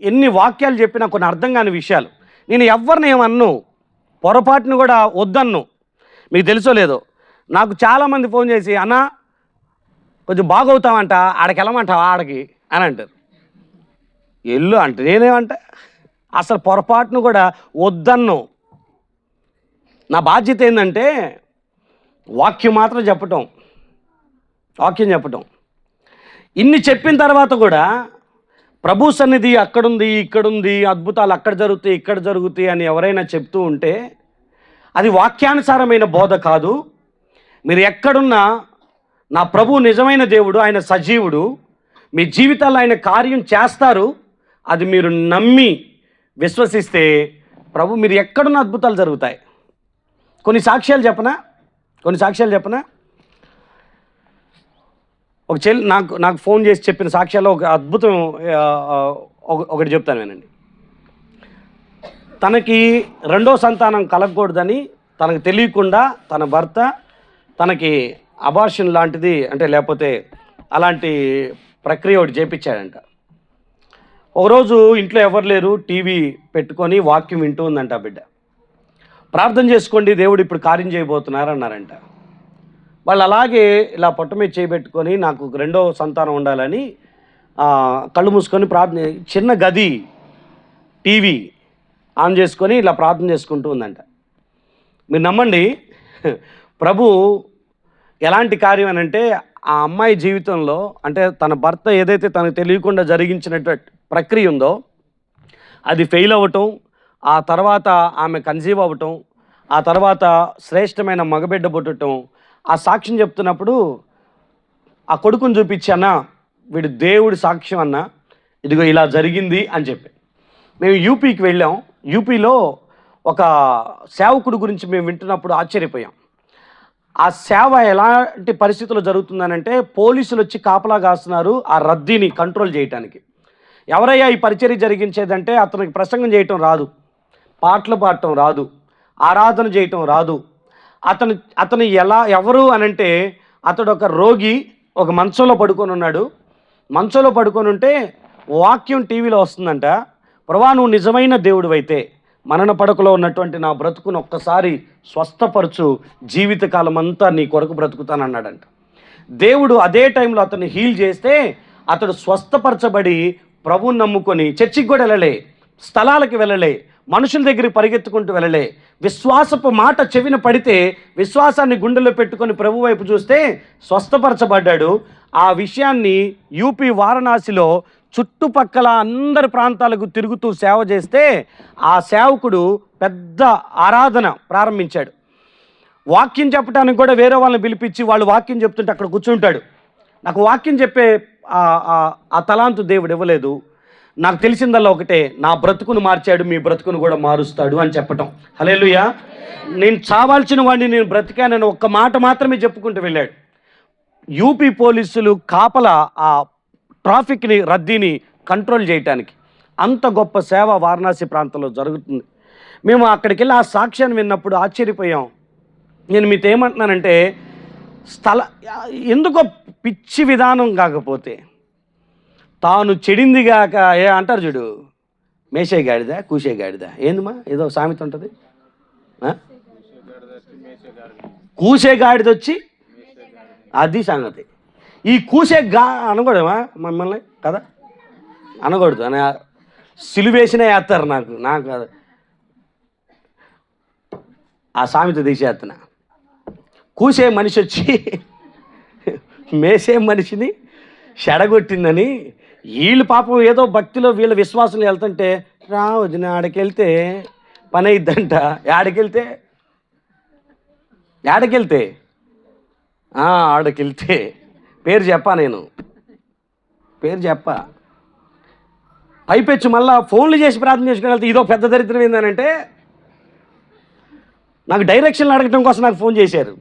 ఎన్ని వాక్యాలు చెప్పినా కొన్ని అర్థం కాని విషయాలు. నేను ఎవరిని ఏమన్ను, పొరపాటును కూడా వద్దన్ను. మీకు తెలుసో లేదో, నాకు చాలామంది ఫోన్ చేసి అన్నా కొంచెం బాగవుతామంట, ఆడకి వెళ్ళమంటావా ఆడకి అని అంటారు. ఎల్లు అంటే నేనేమంట, అసలు పొరపాటును కూడా వద్దన్ను. నా బాధ్యత ఏంటంటే వాక్యం మాత్రం చెప్పటం. ఇన్ని చెప్పిన తర్వాత కూడా ప్రభు సన్నిధి అక్కడుంది, ఇక్కడుంది, అద్భుతాలు అక్కడ జరుగుతాయి, ఇక్కడ జరుగుతాయి అని ఎవరైనా చెప్తూ ఉంటే అది వాక్యానుసారమైన బోధ కాదు. మీరు ఎక్కడున్నా నా ప్రభు నిజమైన దేవుడు, ఆయన సజీవుడు, మీ జీవితాల్లో ఆయన కార్యం చేస్తారు. అది మీరు నమ్మి విశ్వసిస్తే ప్రభు మీరు ఎక్కడున్న అద్భుతాలు జరుగుతాయి. కొన్ని సాక్ష్యాలు చెప్పనా? ఒక చెల్లి నాకు ఫోన్ చేసి చెప్పిన సాక్ష్యాల్లో ఒక అద్భుతం ఒకటి చెప్తాను వినండి. తనకి 2వ సంతానం కలగకూడదని తనకు తెలియకుండా తన భర్త తనకి అబార్షన్ లాంటిది, అంటే లేకపోతే అలాంటి ప్రక్రియ ఒకటి చేపించాడంట. ఒకరోజు ఇంట్లో ఎవరు లేరు, టీవీ పెట్టుకొని వాక్యం వింటూ ఉందంట బిడ్డ. ప్రార్థన చేసుకోండి, దేవుడు ఇప్పుడు కార్యం చేయబోతున్నారు అన్నారంట. వాళ్ళు అలాగే ఇలా పొట్ట మీద చేయబెట్టుకొని నాకు 2వ సంతానం ఉండాలని కళ్ళు మూసుకొని ప్రార్థన, చిన్న గది టీవీ ఆన్ చేసుకొని ఇలా ప్రార్థన చేసుకుంటూ ఉందంట. మీరు నమ్మండి, ప్రభు ఎలాంటి కార్యం అని అంటే ఆ అమ్మాయి జీవితంలో, అంటే తన భర్త ఏదైతే తనకు తెలియకుండా జరిగించినటువంటి ప్రక్రియ ఉందో అది ఫెయిల్ అవ్వటం, ఆ తర్వాత ఆమె కన్సీవ్ అవ్వటం, ఆ తర్వాత శ్రేష్టమైన మగబిడ్డ పుట్టడం. ఆ సాక్ష్యం చెప్తున్నప్పుడు ఆ కొడుకుని చూపించి, అన్న వీడు దేవుడి సాక్ష్యం అన్న, ఇదిగో ఇలా జరిగింది అని చెప్పి. మేము యూపీకి వెళ్ళాం. యూపీలో ఒక సేవకుడు గురించి మేము వింటున్నప్పుడు ఆశ్చర్యపోయాం. ఆ సేవ ఎలాంటి పరిస్థితుల్లో జరుగుతుందనంటే, పోలీసులు వచ్చి కాపలా కాస్తున్నారు ఆ రద్దీని కంట్రోల్ చేయటానికి. ఎవరయ్యా ఈ పరిచర్య జరిగించేదంటే, అతనికి ప్రసంగం చేయటం రాదు, పాటలు పాడటం రాదు, ఆరాధన చేయటం రాదు. అతను ఎవరు అనంటే, అతడు ఒక రోగి, ఒక మంచంలో పడుకొని ఉన్నాడు. మంచంలో పడుకొని ఉంటే వాక్యం టీవీలో వస్తుందంట, ప్రభువా నువ్వు నిజమైన దేవుడివైతే మరణ పడకలో ఉన్నటువంటి నా బ్రతుకును ఒక్కసారి స్వస్థపరచు, జీవితకాలం అంతా నీ కొరకు బ్రతుకుతానన్నాడంట. దేవుడు అదే టైంలో అతన్ని హీల్ చేస్తే అతడు స్వస్థపరచబడి ప్రభువుని నమ్ముకొని చర్చికి కూడా వెళ్ళలే, స్థలాలకి వెళ్ళలే, మనుషుల దగ్గరికి పరిగెత్తుకుంటూ వెళ్ళలే. విశ్వాసపు మాట చెవిన పడితే విశ్వాసాన్ని గుండెలో పెట్టుకొని ప్రభు వైపు చూస్తే స్వస్థపరచబడ్డాడు. ఆ విషయాన్ని యూపీ వారణాసిలో చుట్టుపక్కల అందరి ప్రాంతాలకు తిరుగుతూ సేవ చేస్తే ఆ సేవకుడు పెద్ద ఆరాధన ప్రారంభించాడు. వాక్యం చెప్పడానికి కూడా వేరే వాళ్ళని పిలిపించి వాళ్ళు వాక్యం చెప్తుంటే అక్కడ కూర్చుంటాడు. నాకు వాక్యం చెప్పే ఆ తలాంతు దేవుడు ఇవ్వలేదు. నాకు తెలిసిందల్లా ఒకటే, నా బ్రతుకును మార్చాడు, మీ బ్రతుకును కూడా మారుస్తాడు అని చెప్పటం. హల్లెలూయా. నేను చావాల్సిన వాడిని నేను బ్రతికానని ఒక్క మాట మాత్రమే చెప్పుకుంటూ వెళ్ళాడు. యూపీ పోలీసులు కాపలా ఆ ట్రాఫిక్ని, రద్దీని కంట్రోల్ చేయటానికి. అంత గొప్ప సేవ వారణాసి ప్రాంతంలో జరుగుతుంది. మేము అక్కడికి వెళ్ళి ఆ సాక్ష్యాన్ని విన్నప్పుడు ఆశ్చర్యపోయాం. నేను మీతో ఏమంటున్నానంటే, ఎందుకో పిచ్చి విధానం కాకపోతే తాను చెడిందిగాక అంటారు చూడు, మేషే గాడిద కూసే గాడిద, ఏందమ్మా ఏదో సామెత ఉంటుంది, కూసే గాడిద వచ్చి అది సంగతి. ఈ కూసే అనకూడమా మమ్మల్ని కదా, అనకూడదు అని సిలువేసినా వేస్తారు. నాకు ఆ సామెత తీసేస్తున్నా. కూసే మనిషి వచ్చి మేసే మనిషిని చెడగొట్టిందని వీళ్ళు పాపం ఏదో భక్తిలో వీళ్ళ విశ్వాసం వెళ్తుంటే, వదిన ఆడకెళ్తే పని అయిద్దంట. ఆడకెళ్తే పేరు చెప్పా పైపెచ్చు మళ్ళా ఫోన్లు చేసి ప్రార్థన చేసుకుని వెళ్తే ఇదో పెద్ద దరిద్రం ఏందనంటే, నాకు డైరెక్షన్లు అడగటం కోసం నాకు ఫోన్ చేశారు.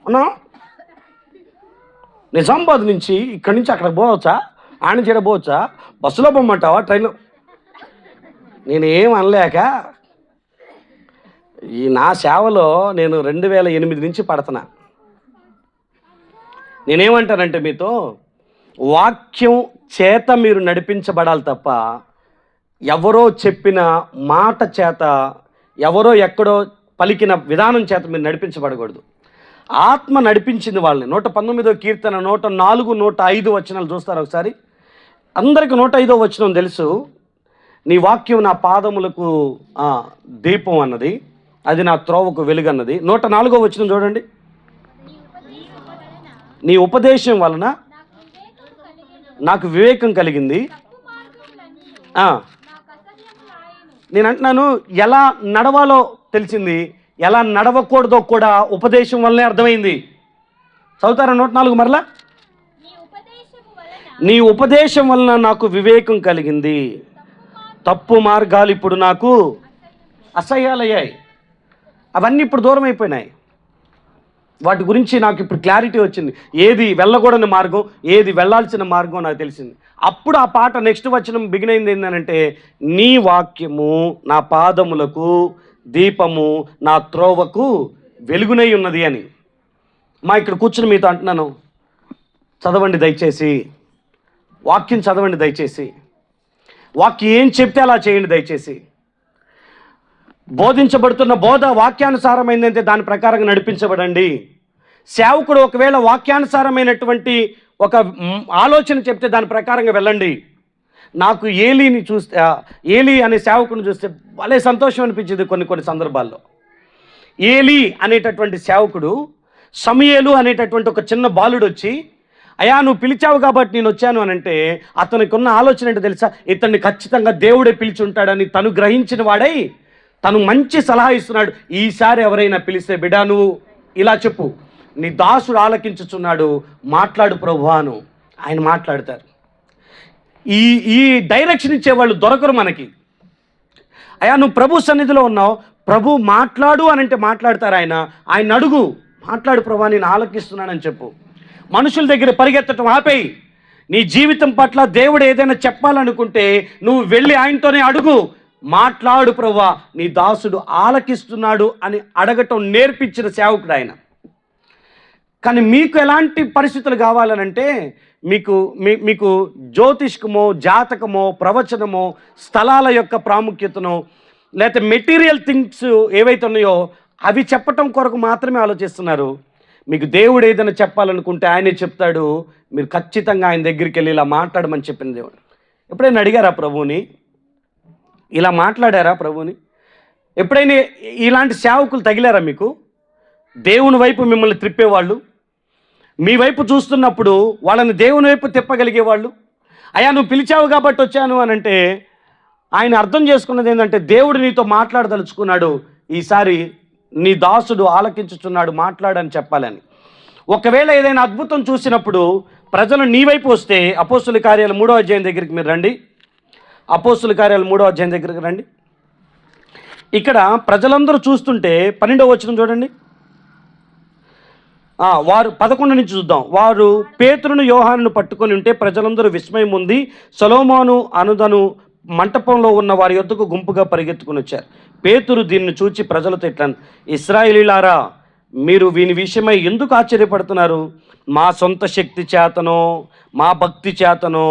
అన్నా నిజామాబాద్ నుంచి ఇక్కడి నుంచి అక్కడికి పోవచ్చా, ఆయన చేయడం పోవచ్చా, బస్సులో పొమ్మంటావా, ట్రైన్లో? నేనేం అనలేక ఈ నా సేవలో నేను 2008 నుంచి పడుతున్నా. నేనేమంటానంటే మీతో, వాక్యం చేత మీరు నడిపించబడాలి తప్ప ఎవరో చెప్పిన మాట చేత, ఎవరో ఎక్కడో పలికిన విధానం చేత మీరు నడిపించబడకూడదు. ఆత్మ నడిపించింది వాళ్ళని. 119వ కీర్తన 104, 105 వచనాలు చూస్తారు ఒకసారి. అందరికి 105వ వచనం తెలుసు. నీ వాక్యం నా పాదములకు దీపం అన్నది, అది నా త్రోవకు వెలుగు అన్నది. 104వ వచనం చూడండి. నీ ఉపదేశం వలన నాకు వివేకం కలిగింది. నేను అంటున్నాను, ఎలా నడవాలో తెలిసింది, ఎలా నడవకూడదో కూడా ఉపదేశం వల్లనే అర్థమైంది. చదువుతారా 104 మరలా? నీ ఉపదేశం వలన నాకు వివేకం కలిగింది, తప్పు మార్గాలు ఇప్పుడు నాకు అసహ్యాలయ్యాయి. అవన్నీ ఇప్పుడు దూరం అయిపోయినాయి. వాటి గురించి నాకు ఇప్పుడు క్లారిటీ వచ్చింది. ఏది వెళ్ళకూడని మార్గం, ఏది వెళ్ళాల్సిన మార్గం నాకు తెలిసింది. అప్పుడు ఆ పాట నెక్స్ట్ వచనం బిగిన్ అయింది ఏంటంటే, నీ వాక్యము నా పాదములకు దీపము, నా త్రోవకు వెలుగునై ఉన్నది అని. ఇక్కడ కూర్చుని మీతో అంటున్నాను, చదవండి దయచేసి, వాక్యం చదవండి దయచేసి, వాక్యం ఏం చెప్తే అలా చేయండి దయచేసి. బోధించబడుతున్న బోధ వాక్యానుసారమైందంటే దాని ప్రకారంగా నడిపించబడండి. సేవకుడు ఒకవేళ వాక్యానుసారమైనటువంటి ఒక ఆలోచన చెప్తే దాని ప్రకారంగా వెళ్ళండి. నాకు ఏలీని చూస్తే, ఏలీ అనే సేవకుని చూస్తే భలే సంతోషం అనిపించింది కొన్ని సందర్భాల్లో. ఏలీ అనేటటువంటి సేవకుడు సమూయేలు అనేటటువంటి ఒక చిన్న బాలుడు వచ్చి, అయ్యా నువ్వు పిలిచావు కాబట్టి నేను వచ్చాను అని అంటే, అతనికి ఉన్న ఆలోచన ఏంటో తెలుసా? ఇతన్ని ఖచ్చితంగా దేవుడే పిలిచి ఉంటాడని తను గ్రహించిన వాడై తను మంచి సలహా ఇస్తున్నాడు. ఈసారి ఎవరైనా పిలిస్తే బిడ్డ నువ్వు ఇలా చెప్పు, నీ దాసుడు ఆలకించుచున్నాడు, మాట్లాడు ప్రభువాను. ఆయన మాట్లాడతారు. ఈ ఈ డైరెక్షన్ ఇచ్చేవాళ్ళు దొరకరు మనకి. అయ్యా నువ్వు ప్రభు సన్నిధిలో ఉన్నావు, ప్రభు మాట్లాడు అని అంటే మాట్లాడతారు. ఆయన అడుగు, మాట్లాడు ప్రభా నేను ఆలకిస్తున్నానని చెప్పు. మనుషుల దగ్గర పరిగెత్తటం ఆపేయి. నీ జీవితం పట్ల దేవుడు ఏదైనా చెప్పాలనుకుంటే నువ్వు వెళ్ళి ఆయనతోనే అడుగు, మాట్లాడు ప్రభువా నీ దాసుడు ఆలకిస్తున్నాడు అని అడగటం నేర్పించిన సేవకుడు ఆయన. కానీ మీకు ఎలాంటి పరిస్థితులు కావాలనంటే మీకు జ్యోతిష్కమో, జాతకమో, ప్రవచనమో, స్థలాల యొక్క ప్రాముఖ్యతను, లేకపోతే మెటీరియల్ థింగ్స్ ఏవైతే ఉన్నాయో అవి చెప్పటం కొరకు మాత్రమే ఆలోచిస్తున్నారు. మీకు దేవుడు ఏదైనా చెప్పాలనుకుంటే ఆయనే చెప్తాడు. మీరు ఖచ్చితంగా ఆయన దగ్గరికి వెళ్ళి ఇలా మాట్లాడమని చెప్పిన దేవుడు. ఎప్పుడైనా అడిగారా ప్రభువుని? ఇలా మాట్లాడారా ప్రభువుని? ఎప్పుడైనా ఇలాంటి సేవకులు తగిలారా మీకు? దేవుని వైపు మిమ్మల్ని త్రిప్పేవాళ్ళు, మీ వైపు చూస్తున్నప్పుడు వాళ్ళని దేవుని వైపు తిప్పగలిగేవాళ్ళు. అయ్యా నువ్వు పిలిచావు కాబట్టి వచ్చాను అని అంటే ఆయన అర్థం చేసుకున్నది ఏంటంటే దేవుడు నీతో మాట్లాడదలుచుకున్నాడు, ఈసారి నీ దాసుడు ఆలకించుచున్నాడు, మాట్లాడని చెప్పాలని. ఒకవేళ ఏదైనా అద్భుతం చూసినప్పుడు ప్రజలు నీ వైపు వస్తే అపోస్తుల కార్యాలు 3వ అధ్యాయం దగ్గరికి మీరు రండి. అపోస్తుల కార్యాలు 3వ అధ్యాయం దగ్గరికి రండి. ఇక్కడ ప్రజలందరూ చూస్తుంటే 12వ వచనం చూడండి. వారు 11 నుంచి చూద్దాం. వారు పేతురును యోహానును పట్టుకొని ఉంటే ప్రజలందరూ విస్మయం ఉంది. సొలొమోను అనుదను మంటపంలో ఉన్న వారి యొద్దకు గుంపుగా పరిగెత్తుకుని వచ్చారు. పేతురు దీన్ని చూచి ప్రజలతో ఇట్లా, ఇశ్రాయేలీయులారా మీరు వీని విషయమై ఎందుకు ఆశ్చర్యపడుతున్నారు? మా సొంత శక్తి చేతనో మా భక్తి చేతనో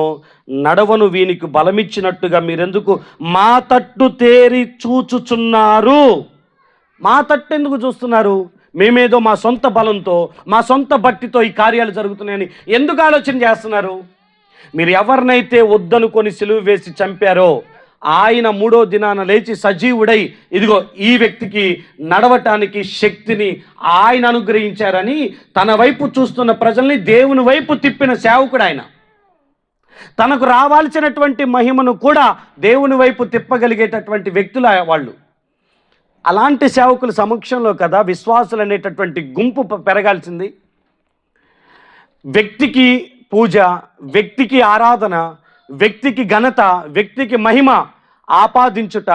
నడవను వీనికి బలమిచ్చినట్టుగా మీరెందుకు మా తట్టు తేరి చూచుచున్నారు? మా తట్టు ఎందుకు చూస్తున్నారు? మేమేదో మా సొంత బలంతో, మా సొంత భక్తితో ఈ కార్యాలు జరుగుతున్నాయని ఎందుకు ఆలోచన చేస్తున్నారు? మీరు ఎవరినైతే వద్దనుకొని సిలువ వేసి చంపారో ఆయన 3వ దినాన లేచి సజీవుడై ఇదిగో ఈ వ్యక్తికి నడవటానికి శక్తిని ఆయన అనుగ్రహించారని తన వైపు చూస్తున్న ప్రజల్ని దేవుని వైపు తిప్పిన సేవకుడు ఆయన. తనకు రావాల్సినటువంటి మహిమను కూడా దేవుని వైపు తిప్పగలిగేటటువంటి వ్యక్తులు వాళ్ళు. అలాంటి సేవకుల సమక్షంలో కదా విశ్వాసులు అనేటటువంటి గుంపు పెరగాల్సింది. వ్యక్తికి పూజ, వ్యక్తికి ఆరాధన, వ్యక్తికి ఘనత, వ్యక్తికి మహిమ ఆపాదించుట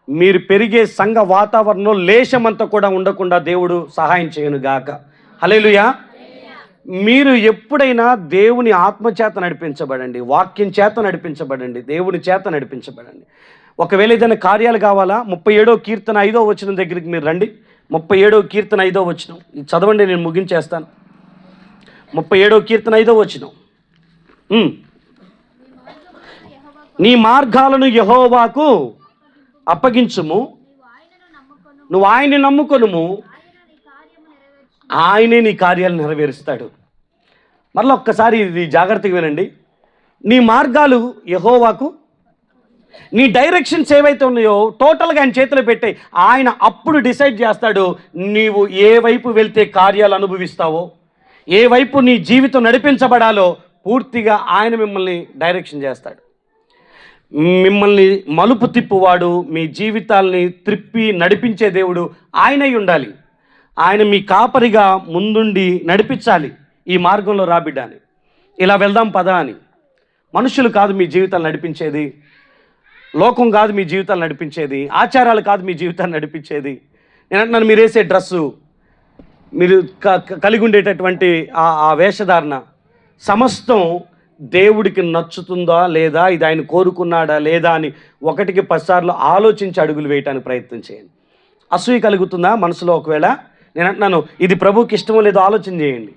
మీరు పెరిగే సంఘ వాతావరణంలో లేశమంతా కూడా ఉండకుండా దేవుడు సహాయం చేయనుగాక. హల్లెలూయా. మీరు ఎప్పుడైనా దేవుని ఆత్మచేత నడిపించబడండి, వాక్యం చేత నడిపించబడండి, దేవుని చేత నడిపించబడండి. ఒకవేళ ఏదైనా కార్యాలు కావాలా 37వ కీర్తన 5వ వచనం దగ్గరికి మీరు రండి. 37వ కీర్తన 5వ వచనం ఇది చదవండి, నేను ముగించేస్తాను. 37వ కీర్తన 5వ వచనం. నీ మార్గాలను యెహోవాకు అప్పగించుము, నువ్వు ఆయన్ని నమ్ముకొనుము, ఆయనే నీ కార్యాలు నెరవేరుస్తాడు. మరలా ఒక్కసారి ఇది జాగ్రత్తగా వినండి. నీ మార్గాలు యెహోవాకు, నీ డైరెక్షన్స్ ఏవైతే ఉన్నాయో టోటల్గా ఆయన చేతిలో పెట్టాయి. ఆయన అప్పుడు డిసైడ్ చేస్తాడు నీవు ఏ వైపు వెళ్తే కార్యాలు అనుభవిస్తావో, ఏ వైపు నీ జీవితం నడిపించబడాలో పూర్తిగా ఆయన మిమ్మల్ని డైరెక్షన్ చేస్తాడు. మిమ్మల్ని మలుపు తిప్పువాడు, మీ జీవితాల్ని త్రిప్పి నడిపించే దేవుడు ఆయనై ఉండాలి. ఆయన మీ కాపరిగా ముందుండి నడిపించాలి. ఈ మార్గంలో రాబిడ్డాని, ఇలా వెళ్దాం పదా అని. మనుషులు కాదు మీ జీవితాలు నడిపించేది, లోకం కాదు మీ జీవితాలు నడిపించేది, ఆచారాలు కాదు మీ జీవితాన్ని నడిపించేది. నేను అంటున్నాను, మీరు వేసే డ్రెస్సు, మీరు కలిగి ఉండేటటువంటి ఆ వేషధారణ సమస్తం దేవుడికి నచ్చుతుందా లేదా, ఇది ఆయన కోరుకున్నాడా లేదా అని 1కి 10 సార్లు ఆలోచించి అడుగులు వేయటానికి ప్రయత్నం చేయండి. అసూయ కలుగుతుందా మనసులో? ఒకవేళ నేను అంటున్నాను ఇది ప్రభుకి ఇష్టమో లేదో ఆలోచన చేయండి.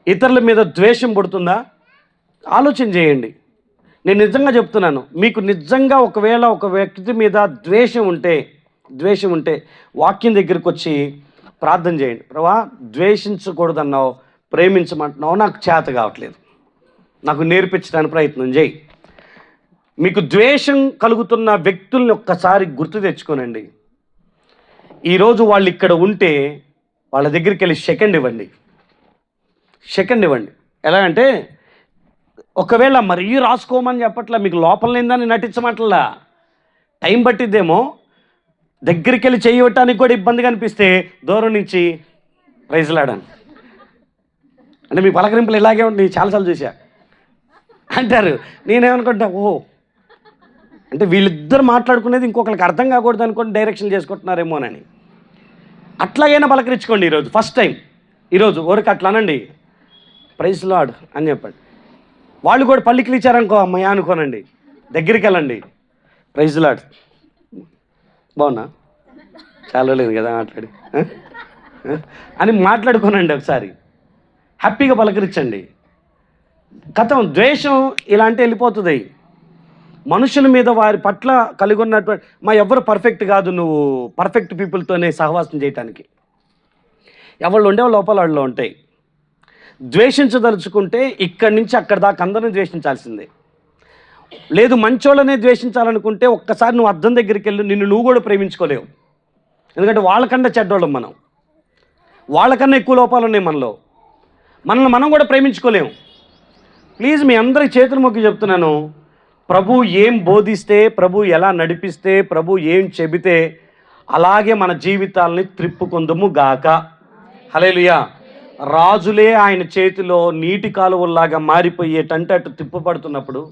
ఇతరుల మీద ద్వేషం పుడుతుందా? ఆలోచన చేయండి. నేను నిజంగా చెప్తున్నాను, మీకు నిజంగా ఒకవేళ ఒక వ్యక్తి మీద ద్వేషం ఉంటే వాక్యం దగ్గరికి వచ్చి ప్రార్థన చేయండి. ప్రభా ద్వేషించకూడదన్నావు, ప్రేమించమంటున్నావు, నాకు చేత కావట్లేదు, నాకు నేర్పించడానికి ప్రయత్నం చేయి. మీకు ద్వేషం కలుగుతున్న వ్యక్తుల్ని ఒక్కసారి గుర్తు తెచ్చుకోనండి. ఈరోజు వాళ్ళు ఇక్కడ ఉంటే వాళ్ళ దగ్గరికి వెళ్ళి సెకండ్ ఇవ్వండి. ఎలా అంటే ఒకవేళ మరీ రాసుకోమని చెప్పట్లా, మీకు లోపల నిందని నటించమట్లా, టైం పట్టిద్దేమో. దగ్గరికి వెళ్ళి చేయటానికి కూడా ఇబ్బందిగా అనిపిస్తే దూరం నుంచి ప్రైజ్లాడాను అంటే మీ పలకరింపులు ఇలాగే ఉండి చాలాసార్లు చూసా అంటారు. నేనేమనుకుంటా, అంటే వీళ్ళిద్దరు మాట్లాడుకునేది ఇంకొకరికి అర్థం కాకూడదు అనుకోండి డైరెక్షన్ చేసుకుంటున్నారేమోనని. అట్లాగైనా పలకరించుకోండి ఈరోజు ఫస్ట్ టైం. ఈరోజు ఊరికి అట్లా అనండి, ప్రైజ్ లార్డ్ అని చెప్పండి. వాళ్ళు కూడా పల్లికి ఇచ్చారనుకో, అమ్మయ్య అనుకోనండి, దగ్గరికి వెళ్ళండి, ప్రైజ్ లార్డ్, బాగున్నా, చాలా లేదు కదా మాట్లాడి అని మాట్లాడుకోనండి ఒకసారి, హ్యాపీగా పలకరించండి. కథం ద్వేషం ఇలాంటి వెళ్ళిపోతుంది. మనుషుల మీద వారి పట్ల కలిగి ఉన్నటువంటి ఎవరు పర్ఫెక్ట్ కాదు, నువ్వు పర్ఫెక్ట్ పీపుల్తోనే సహవాసం చేయటానికి. ఎవళ్ళు ఉండే లోపాలు వాళ్ళు ఉంటాయి. ద్వేషించదలుచుకుంటే ఇక్కడి నుంచి అక్కడి దాకా అందరిని ద్వేషించాల్సిందే. లేదు మంచోళ్ళనే ద్వేషించాలనుకుంటే ఒక్కసారి నువ్వు అద్దం దగ్గరికి వెళ్ళి నిన్ను నువ్వు కూడా ప్రేమించుకోలేవు. ఎందుకంటే వాళ్ళకన్నా చెడ్డోళ్ళం మనం, వాళ్ళకన్నా ఎక్కువ లోపాలు ఉన్నాయి మనలో. మనల్ని మనం కూడా ప్రేమించుకోలేము. ప్లీజ్ మీ అందరికి చేతులు మొక్కి చెప్తున్నాను, ప్రభు ఏం బోధిస్తే, ప్రభు ఎలా నడిపిస్తే, ప్రభు ఏం చెబితే అలాగే మన జీవితాలని త్రిప్పుకొందుము గాక. హల్లెలూయా. రాజులే ఆయన చేతిలో నీటి కాలువల్లాగా మారిపోయేటంటే అటు తిప్పబడుతున్నప్పుడు,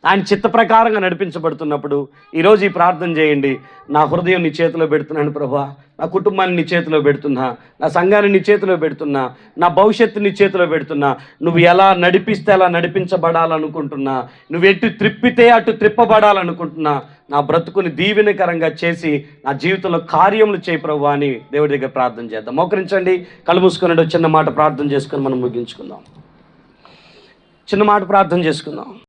ఆయన చిత్త ప్రకారంగా నడిపించబడుతున్నప్పుడు ఈరోజు ఈ ప్రార్థన చేయండి. నా హృదయం నీ చేతిలో పెడుతున్నాను ప్రభా, నా కుటుంబాన్ని నీ చేతిలో పెడుతున్నా, నా సంఘాన్ని నీ చేతిలో పెడుతున్నా, నా భవిష్యత్తు నీ చేతిలో పెడుతున్నా. నువ్వు ఎలా నడిపిస్తే అలా నడిపించబడాలనుకుంటున్నా, నువ్వు ఎటు త్రిప్పితే అటు త్రిప్పబడాలనుకుంటున్నా. నా బ్రతుకుని దీవెనకరంగా చేసి నా జీవితంలో కార్యములు చేయి ప్రభు అని దేవుడి దగ్గర ప్రార్థన చేద్దాం. మోకరించండి, కళ్ళు మూసుకుని చిన్న మాట ప్రార్థన చేసుకొని మనం ముగించుకుందాం. చిన్న మాట ప్రార్థన చేసుకుందాం.